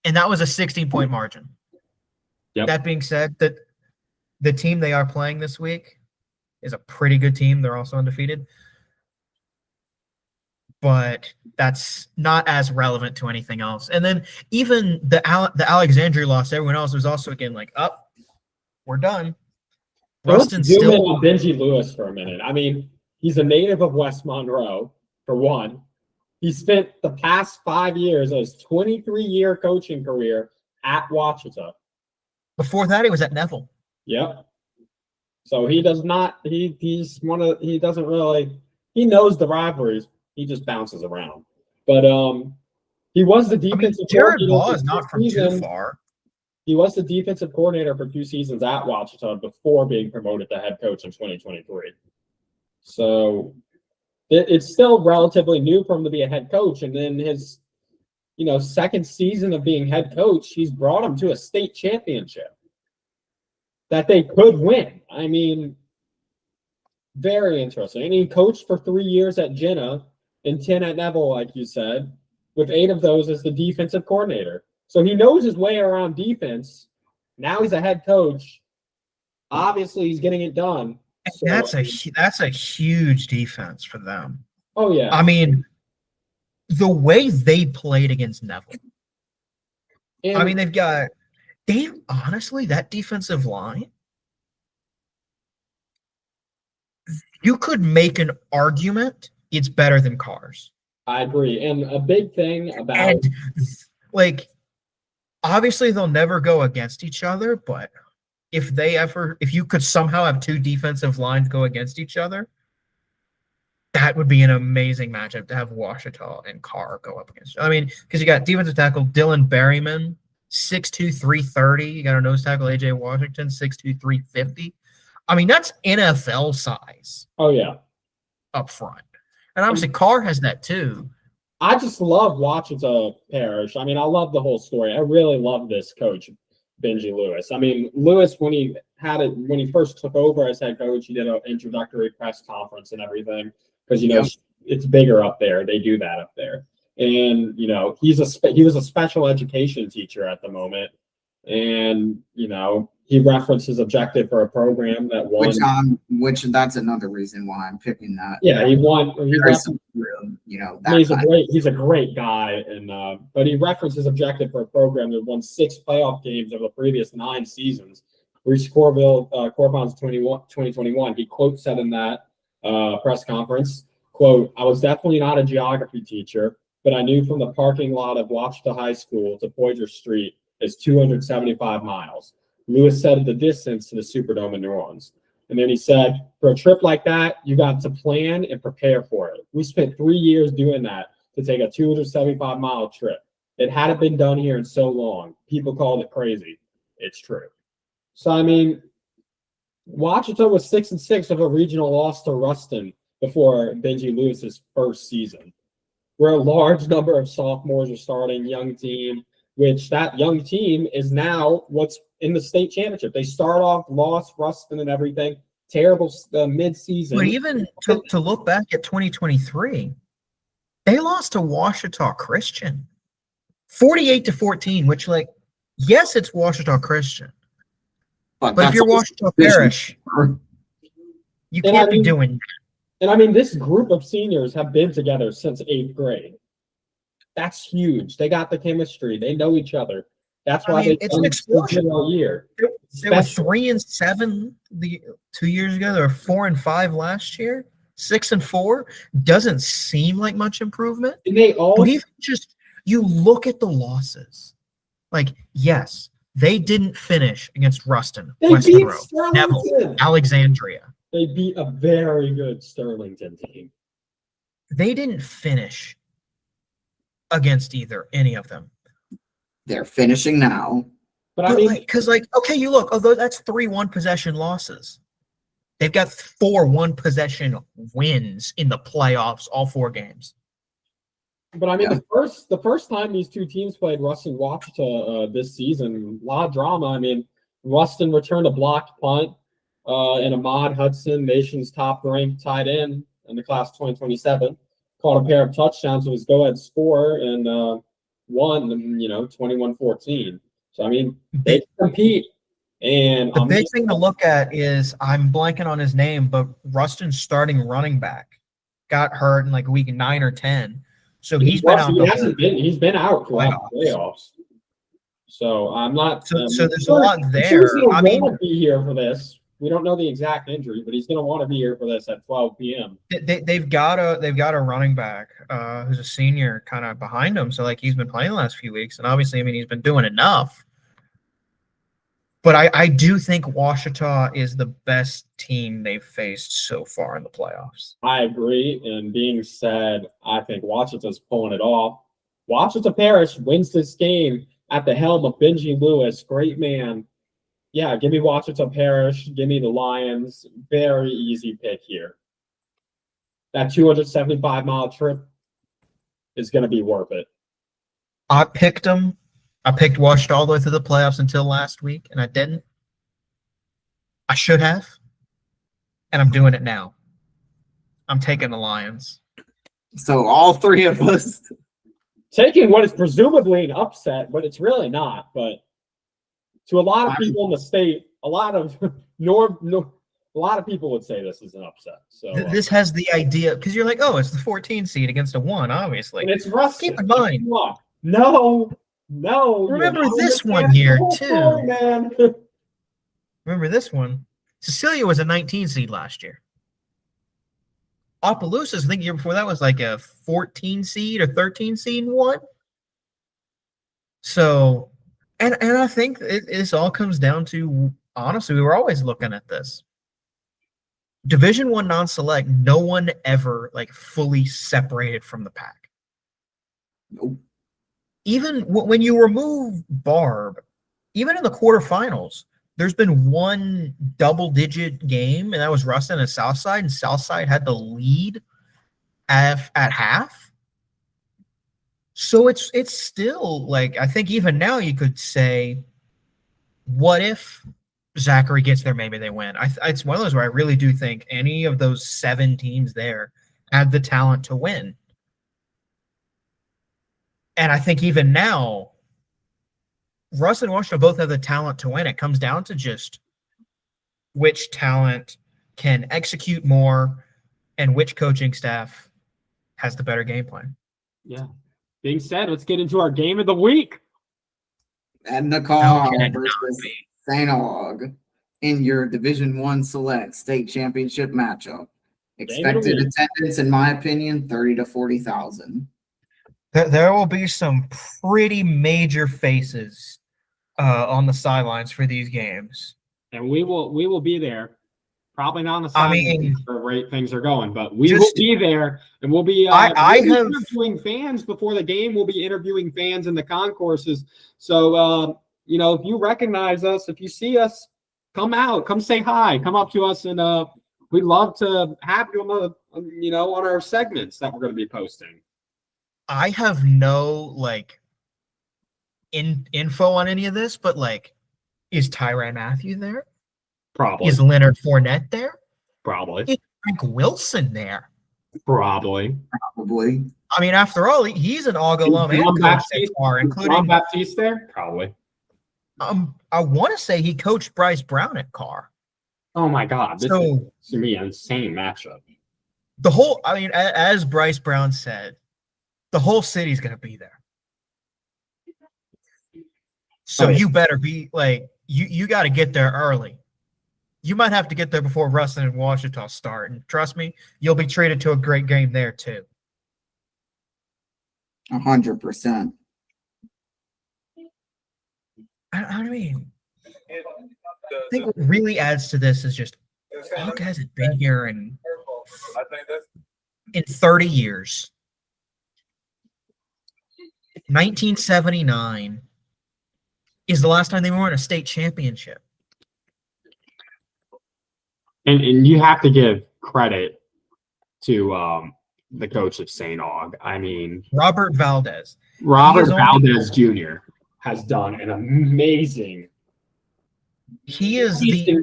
And that was a 16-point margin. Yep. That being said, that the team they are playing this week is a pretty good team. They're also undefeated. But that's not as relevant to anything else. And then even the Alexandria loss, everyone else was also again like, up, we're done. Let's zoom in on Benji Lewis for a minute. I mean, he's a native of West Monroe, for one. He spent the past 5 years of his 23-year coaching career at Ouachita. Before that, he was at Neville. Yep. So he does not. He's one of. He doesn't really. He knows the rivalries. He just bounces around. But he was the defensive. Jared coordinator Law for is not 2 from too seasons. far. He was the defensive coordinator for 2 seasons at Ouachita before being promoted to head coach in 2023. So it's still relatively new for him to be a head coach. And then his, second season of being head coach, he's brought him to a state championship that they could win. I mean, very interesting. And he coached for 3 years at Jenna and 10 at Neville, like you said, with 8 of those as the defensive coordinator. So he knows his way around defense. Now he's a head coach. Obviously, he's getting it done. So, That's a huge defense for them. Oh, yeah. I mean, the way they played against Neville. And, I mean, honestly, that defensive line, you could make an argument it's better than Cars. I agree. And a big thing about And like, obviously they'll never go against each other, but if you could somehow have 2 defensive lines go against each other, that would be an amazing matchup to have Ouachita and Carr go up against. I mean, because you got defensive tackle Dylan Berryman, 6'2", 330. You got a nose tackle AJ Washington, 6'2", 350. I mean, that's NFL size. Oh, yeah. Up front. And obviously Carr has that too. I just love Ouachita Parish. I mean, I love the whole story. I really love this coach, Benji Lewis. I mean, Lewis, when he first took over as head coach, he did an introductory press conference and everything because it's bigger up there. They do that up there, and he was a special education teacher at the moment, and he referenced his objective for a program that won. Which that's another reason why I'm picking that. Yeah, he won. He's a great guy, and but he referenced his objective for a program that won 6 playoff games over the previous 9 seasons. Reached quarterfinals 2021. He said in that press conference, quote, "I was definitely not a geography teacher, but I knew from the parking lot of Ouachita High School to Poydras Street is 275 miles. Lewis said the distance to the Superdome in New Orleans." And then he said, "For a trip like that, you got to plan and prepare for it. We spent 3 years doing that to take a 275-mile trip. It hadn't been done here in so long. People called it crazy. It's true." So, I mean, Ouachita was 6-6 of a regional loss to Ruston before Benji Lewis's first season, where a large number of sophomores are starting, young team, which that young team is now what's in the state championship. They start off, lost Ruston and everything, terrible mid-season. But even to look back at 2023, they lost to Ouachita Christian, 48-14. Which, yes, it's Ouachita Christian, but if you're Ouachita Parish, you can't be doing that. And I mean, this group of seniors have been together since 8th grade. That's huge. They got the chemistry. They know each other. That's why it's an explosion all year. They were 3-7 2 years ago. They were 4-5 last year. 6-4 doesn't seem like much improvement. And they all. But even just you look at the losses. Like, yes, they didn't finish against Ruston, They West beat Monroe, Neville, Sterlington. Alexandria. They beat a very good Sterlington team. They didn't finish against any of them. They're finishing now. But I mean, because okay, you look, although that's 3 1-possession losses. They've got 4 1-possession wins in the playoffs, all 4 games. But I mean, Yeah. the first time these two teams played, Ruston Wachita this season, a lot of drama. I mean, Ruston returned a blocked punt, and Ahmad Hudson, nation's top-ranked tight end in the class 2027, caught a pair of touchdowns with his go-ahead score and won, 21-14. So I mean, they compete. And the big thing to look at is I'm blanking on his name, but Ruston's starting running back got hurt in like week 9 or 10. So he's been out. He's been out throughout the playoffs. So I'm not. So there's a lot there. I mean, want to be here for this. We don't know the exact injury, but he's going to want to be here for this at 12 p.m. They've got a running back who's a senior kind of behind him. So like he's been playing the last few weeks, and obviously, I mean, he's been doing enough. But I do think Washita is the best team they've faced so far in the playoffs. I agree. And being said, I think Washita's pulling it off. Washita Parish wins this game at the helm of Benji Lewis. Great man. Yeah, give me Washita Parish. Give me the Lions. Very easy pick here. That 275-mile trip is going to be worth it. I picked them. I picked Washita all the way through the playoffs until last week, and I didn't. I should have, and I'm doing it now. I'm taking the Lions. So all 3 of us taking what is presumably an upset, but it's really not. But to a lot of people in the state, a lot of people would say this is an upset. So this has the idea because you're like, oh, it's the 14 seed against a 1, obviously. And it's Ruston. Keep in mind. No. Remember this one here, too. Story, man. Remember this one. Cecilia was a 19 seed last year. Opelousas, I think the year before that was like a 14 seed or 13 seed and 1. So, and I think this all comes down to, honestly, we were always looking at this. Division I non-select, no one ever like fully separated from the pack. Nope. Even when you remove Barb, even in the quarterfinals, there's been one double-digit game, and that was Ruston and Southside, and Southside had the lead at half. So it's still like, I think even now you could say, what if Zachary gets there, maybe they win. It's one of those where I really do think any of those 7 teams there had the talent to win. And I think even now, Russ and Washington both have the talent to win. It comes down to just which talent can execute more and which coaching staff has the better game plan. Yeah. Being said, let's get into our game of the week. Edna Carr versus St. Aug in your Division I Select State Championship matchup. Expected attendance, in my opinion, 30 to 40,000. There will be some pretty major faces on the sidelines for these games, and we will be there. Probably not on the sidelines where great things are going, but we will be there, and we'll be. Interviewing fans before the game. We'll be interviewing fans in the concourses. So if you recognize us, if you see us, come out, come say hi, come up to us, and we'd love to have you on our segments that we're going to be posting. I have no info on any of this, but is Tyrann Matthew there? Probably. Is Leonard Fournette there? Probably. Is Frank Wilson there? Probably. I mean, after all, he's an Aug alum and coached at Carr, including John Baptiste there. Probably. I want to say he coached Bryce Brown at Carr. Oh my God! This is to me an insane matchup. As Bryce Brown said, the whole city's going to be there. So you better be you got to get there early. You might have to get there before Ruston and Washita start. And trust me, you'll be treated to a great game there too. 100%. I mean, I think what really adds to this is just Hawk hasn't been here in 30 years. 1979 is the last time they won a state championship. And you have to give credit to the coach of St. Aug. I mean, Robert Valdez. Robert Valdez Jr. has done an amazing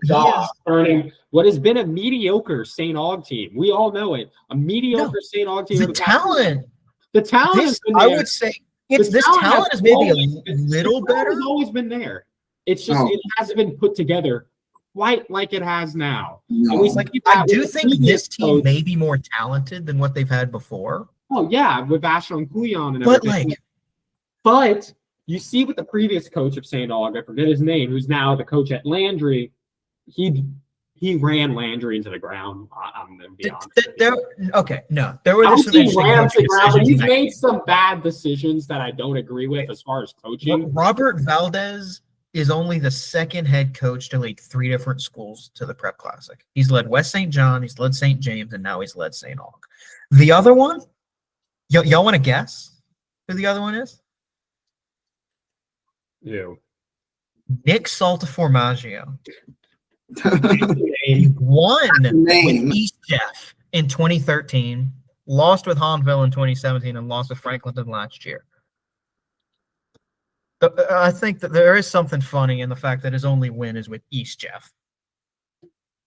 job turning what has been a mediocre St. Aug team. We all know it. A mediocre St. Aug team. The talent. I would say this talent is maybe a little better. It's always been there. It's just it hasn't been put together quite like it has now. No. I do think this team may be more talented than what they've had before. Oh yeah, with Vashon and Kuyon and everything. But you see with the previous coach of St. Aug, I forget his name, who's now the coach at Landry, he ran Landry into the ground. I'm going to be honest. There were some interesting he's made some bad decisions that I don't agree with as far as coaching. Robert Valdez is only the second head coach to lead 3 different schools to the Prep Classic. He's led West St. John, he's led St. James, and now he's led St. Aug. The other one, y'all want to guess who the other one is? You. Nick Saltaformaggio. He won with East Jeff in 2013, lost with Hahnville in 2017, and lost with Franklinton last year. I think that there is something funny in the fact that his only win is with East Jeff.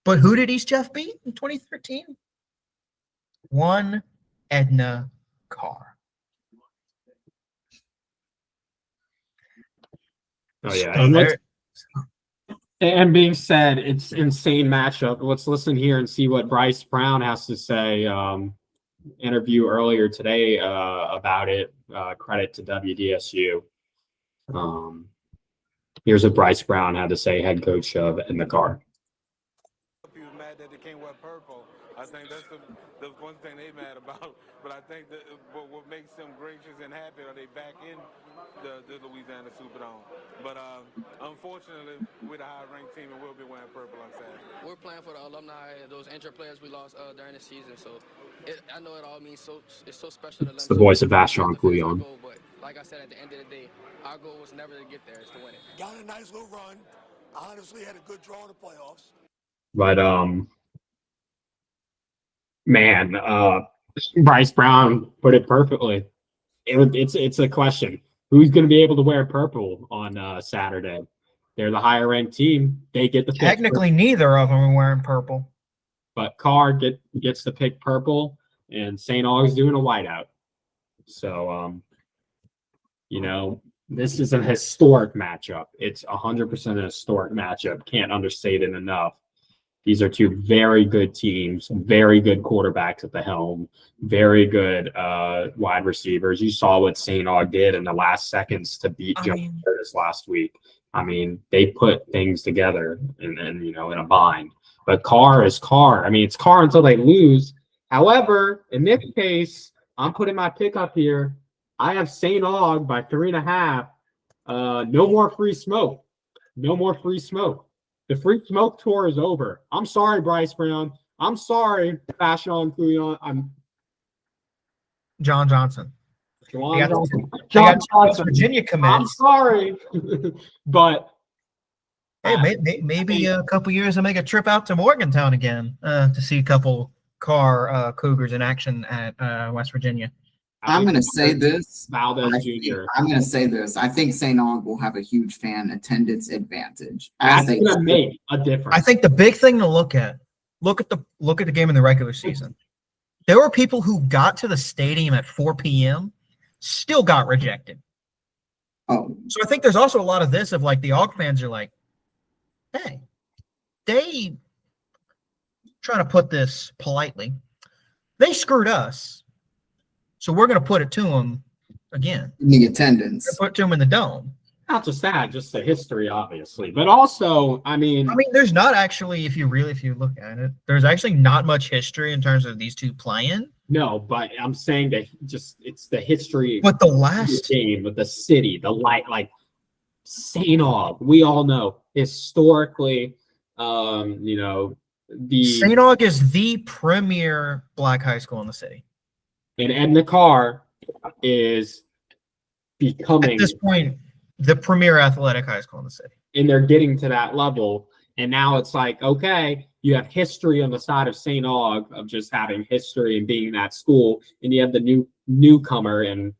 But who did East Jeff beat in 2013? One Edna Carr. Oh yeah, and being said, it's insane matchup. Let's listen here and see what Bryce Brown has to say. Interview earlier today about it. Credit to WDSU. Here's what Bryce Brown had to say, head coach of In the Car. He was mad that they can't wear purple. I think that's the one thing they mad about. But I think that what makes them gracious and happy are they back in the Louisiana Superdome. But unfortunately, we're the high-ranked team and we'll be wearing purple on Saturday. We're playing for the alumni, those injured players we lost during the season. So I know it all means it's so special to them. It's the voice of Vashon Kuyon. But like I said, at the end of the day, our goal was never to get there, it's to win it. Got a nice little run. Honestly, had a good draw in the playoffs. But Bryce Brown put it perfectly. It's a question: who's going to be able to wear purple on Saturday? They're the higher ranked team. They get the pick. Technically, neither of them are wearing purple. But Carr gets to pick purple, and St. Aug's doing a whiteout. So, this is a historic matchup. It's 100% a historic matchup. Can't understate it enough. These are two very good teams, very good quarterbacks at the helm, very good wide receivers. You saw what St. Aug did in the last seconds to beat John Curtis last week. I mean, they put things together in a bind. But Carr is Carr. I mean, it's Carr until they lose. However, in this case, I'm putting my pick up here. I have St. Aug by 3.5. No more free smoke. No more free smoke. The free smoke tour is over. I'm sorry, Bryce Brown. I'm sorry, Vashon Kuyon. I'm John Johnson. John Johnson. Virginia commits. I'm sorry, but hey, maybe a couple years I'll make a trip out to Morgantown again to see a couple Carr Cougars in action at West Virginia. I'm going to say this. Valdez Jr. I'm going to say this. I think St. Aug will have a huge fan attendance advantage. That's going to make a difference. I think the big thing to look at the game in the regular season. There were people who got to the stadium at 4 p.m., still got rejected. Oh. So I think there's also a lot of this of like the Aug fans are like, hey, they trying to put this politely. They screwed us. So we're going to put it to them again. In the attendance. Put it to them in the dome. Not just that, just the history, obviously. But also, I mean, there's not actually, if you look at it, there's actually not much history in terms of these two playing. No, but I'm saying that it's the history. But the last game with the city, the light, like St. Aug, we all know historically, the St. Aug is the premier black high school in the city. and Edna Carr is At becoming, this point, the premier athletic high school in the city. and they're getting to that level. And now it's like, okay, you have history on the side of St. Aug of just having history and being that school, and you have the newcomer and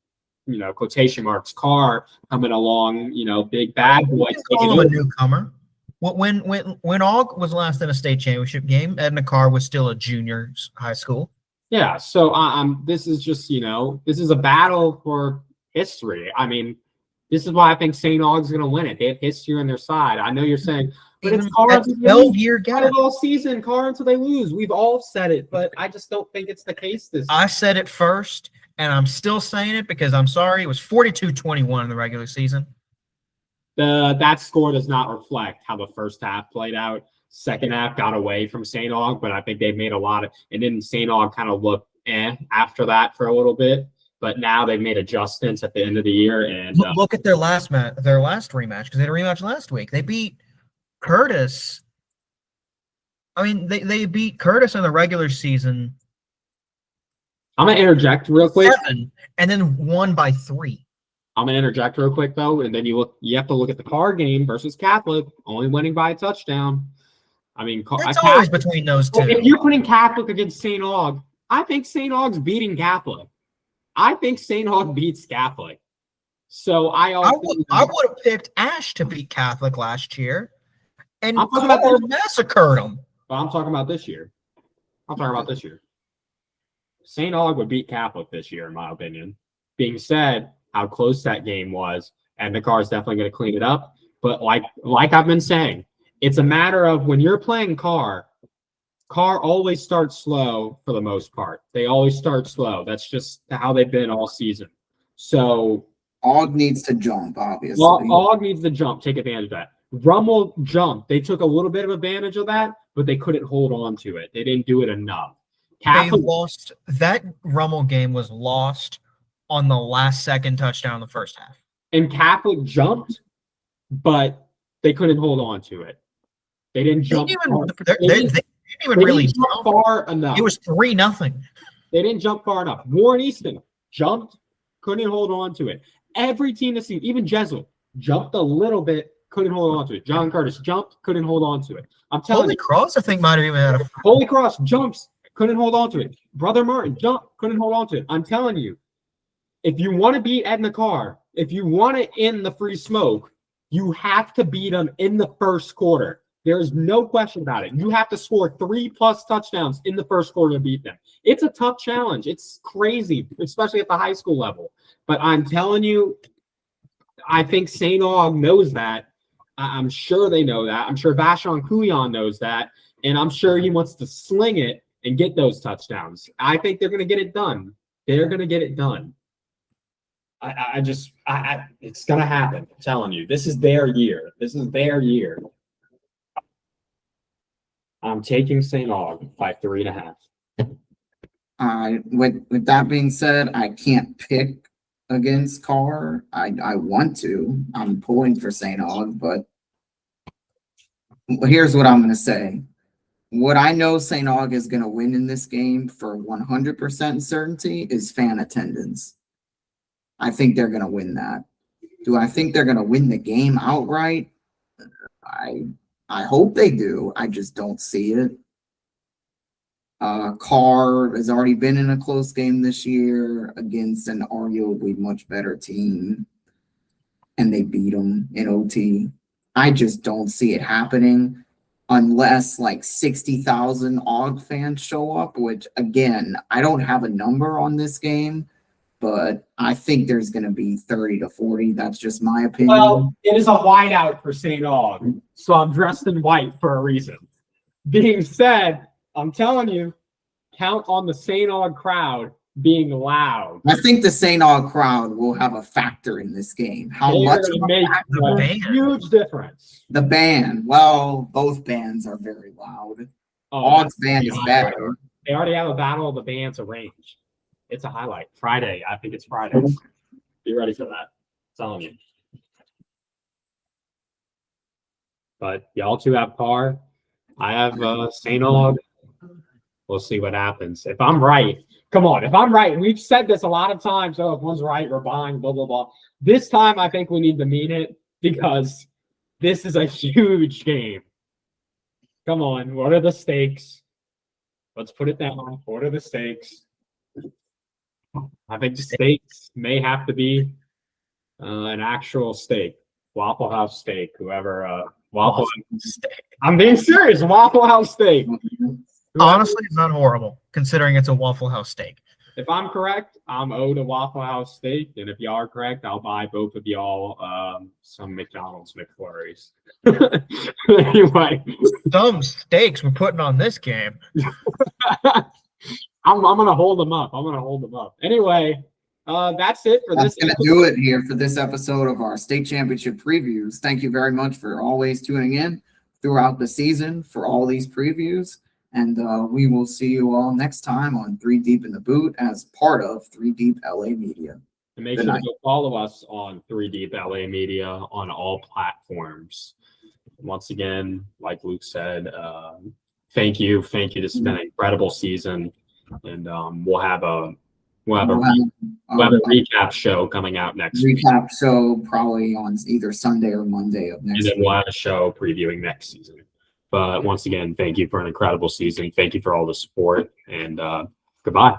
quotation marks Carr coming along, big bad boy. Call him a newcomer. When Aug was last in a state championship game, Edna Carr was still a junior high school. Yeah, so this is just this is a battle for history. I mean, this is why I think St. Aug's going to win it. They have history on their side. I know you're saying, but it's Carr until 12-year gap all season, Carr until they lose. We've all said it, but I just don't think it's the case this. I said it first, and I'm still saying it because I'm sorry. It was 42-21 in the regular season. That score does not reflect how the first half played out. Second half got away from St. Aug, but I think they made a lot of, and then St. Aug kind of looked after that for a little bit. But now they've made adjustments at the end of the year. And look at their last rematch, because they had a rematch last week. They beat Curtis. I mean, they beat Curtis in the regular season. I'm gonna interject real quick. 7, and then won by 3. I'm gonna interject real quick though, and then you have to look at the Carr game versus Catholic, only winning by a touchdown. I mean, it's always between those two. If you're putting Catholic against St. Aug, I think St. Aug's beating Catholic. I think St. Aug beats Catholic. So I would have picked Ash to beat Catholic last year, and I'm talking about Carr massacred them. But I'm talking about this year. St. Aug would beat Catholic this year, in my opinion. Being said, how close that game was, and the Carr is definitely going to clean it up. But like I've been saying, it's a matter of when you're playing Carr always starts slow for the most part. They always start slow. That's just how they've been all season. So Aug needs to jump, obviously. Aug needs to jump, take advantage of that. Rummel jumped. They took a little bit of advantage of that, but they couldn't hold on to it. They didn't do it enough. They lost. That Rummel game was lost on the last second touchdown in the first half. And Catholic jumped, but they couldn't hold on to it. They didn't jump. They didn't even really jump far enough. It was 3-0. They didn't jump far enough. Warren Easton jumped, couldn't hold on to it. Every team this season, even Jesuit, jumped a little bit, couldn't hold on to it. John Curtis jumped, couldn't hold on to it. I'm telling Holy Cross, I think, might have even had a Holy Cross jumps, couldn't hold on to it. Brother Martin jumped, couldn't hold on to it. I'm telling you, if you want to beat Edna Carr, if you want to end the free smoke, you have to beat them in the first quarter. There's no question about it. You have to score 3+ touchdowns in the first quarter to beat them. It's a tough challenge. It's crazy, especially at the high school level. But I'm telling you, I think St. Aug knows that. I'm sure they know that. I'm sure Vashon Kuyan knows that. And I'm sure he wants to sling it and get those touchdowns. I think they're going to get it done. They're going to get it done. It's going to happen. I'm telling you. This is their year. This is their year. I'm taking St. Aug by 3.5. With that being said, I can't pick against Carr. I want to. I'm pulling for St. Aug, but here's what I'm going to say. What I know St. Aug is going to win in this game for 100% certainty is fan attendance. I think they're going to win that. Do I think they're going to win the game outright? I hope they do. I just don't see it. Carr has already been in a close game this year against an arguably much better team, and they beat them in OT. I just don't see it happening unless like 60,000 Aug fans show up, which, again, I don't have a number on this game, but I think there's going to be 30 to 40. That's just my opinion. Well, it is a whiteout for St. Aug, so I'm dressed in white for a reason. Being said, I'm telling you, count on the St. Aug crowd being loud. I think the St. Aug crowd will have a factor in this game. How much of a make factor? a huge difference. The band. Well, both bands are very loud. Aug's band is better. They already have a battle of the bands arranged. It's a highlight. Friday. I think it's Friday. Be ready for that. I'm telling you. But y'all two have par. I have St. Aug. We'll see what happens. If I'm right, come on. If I'm right, we've said this a lot of times. Oh, if one's right, we're buying, blah, blah, blah. This time, I think we need to mean it because this is a huge game. Come on. What are the stakes? Let's put it down. What are the stakes? I think the stakes may have to be an actual steak. Waffle House steak. Whoever Waffle steak. I'm being serious. Waffle House steak. Honestly, it's not horrible considering it's a Waffle House steak. If I'm correct, I'm owed a Waffle House steak, and if y'all are correct, I'll buy both of y'all some McDonald's McFlurries. Anyway, Some steaks we're putting on this game. I'm gonna hold them up. Anyway, that's it for That's this. going to do it here for this episode of our state championship previews. Thank you very much for always tuning in throughout the season for all these previews. And we will see you all next time on 3 Deep in the Boot as part of 3 Deep LA Media. And make sure to go follow us on 3 Deep LA Media on all platforms. Once again, like Luke said, thank you. This has been an incredible season, and we'll have a recap show coming out next week. Recap show probably on either Sunday or Monday of next And then week. we'll have a show previewing next season. But once again, thank you for an incredible season. Thank you for all the support, and goodbye.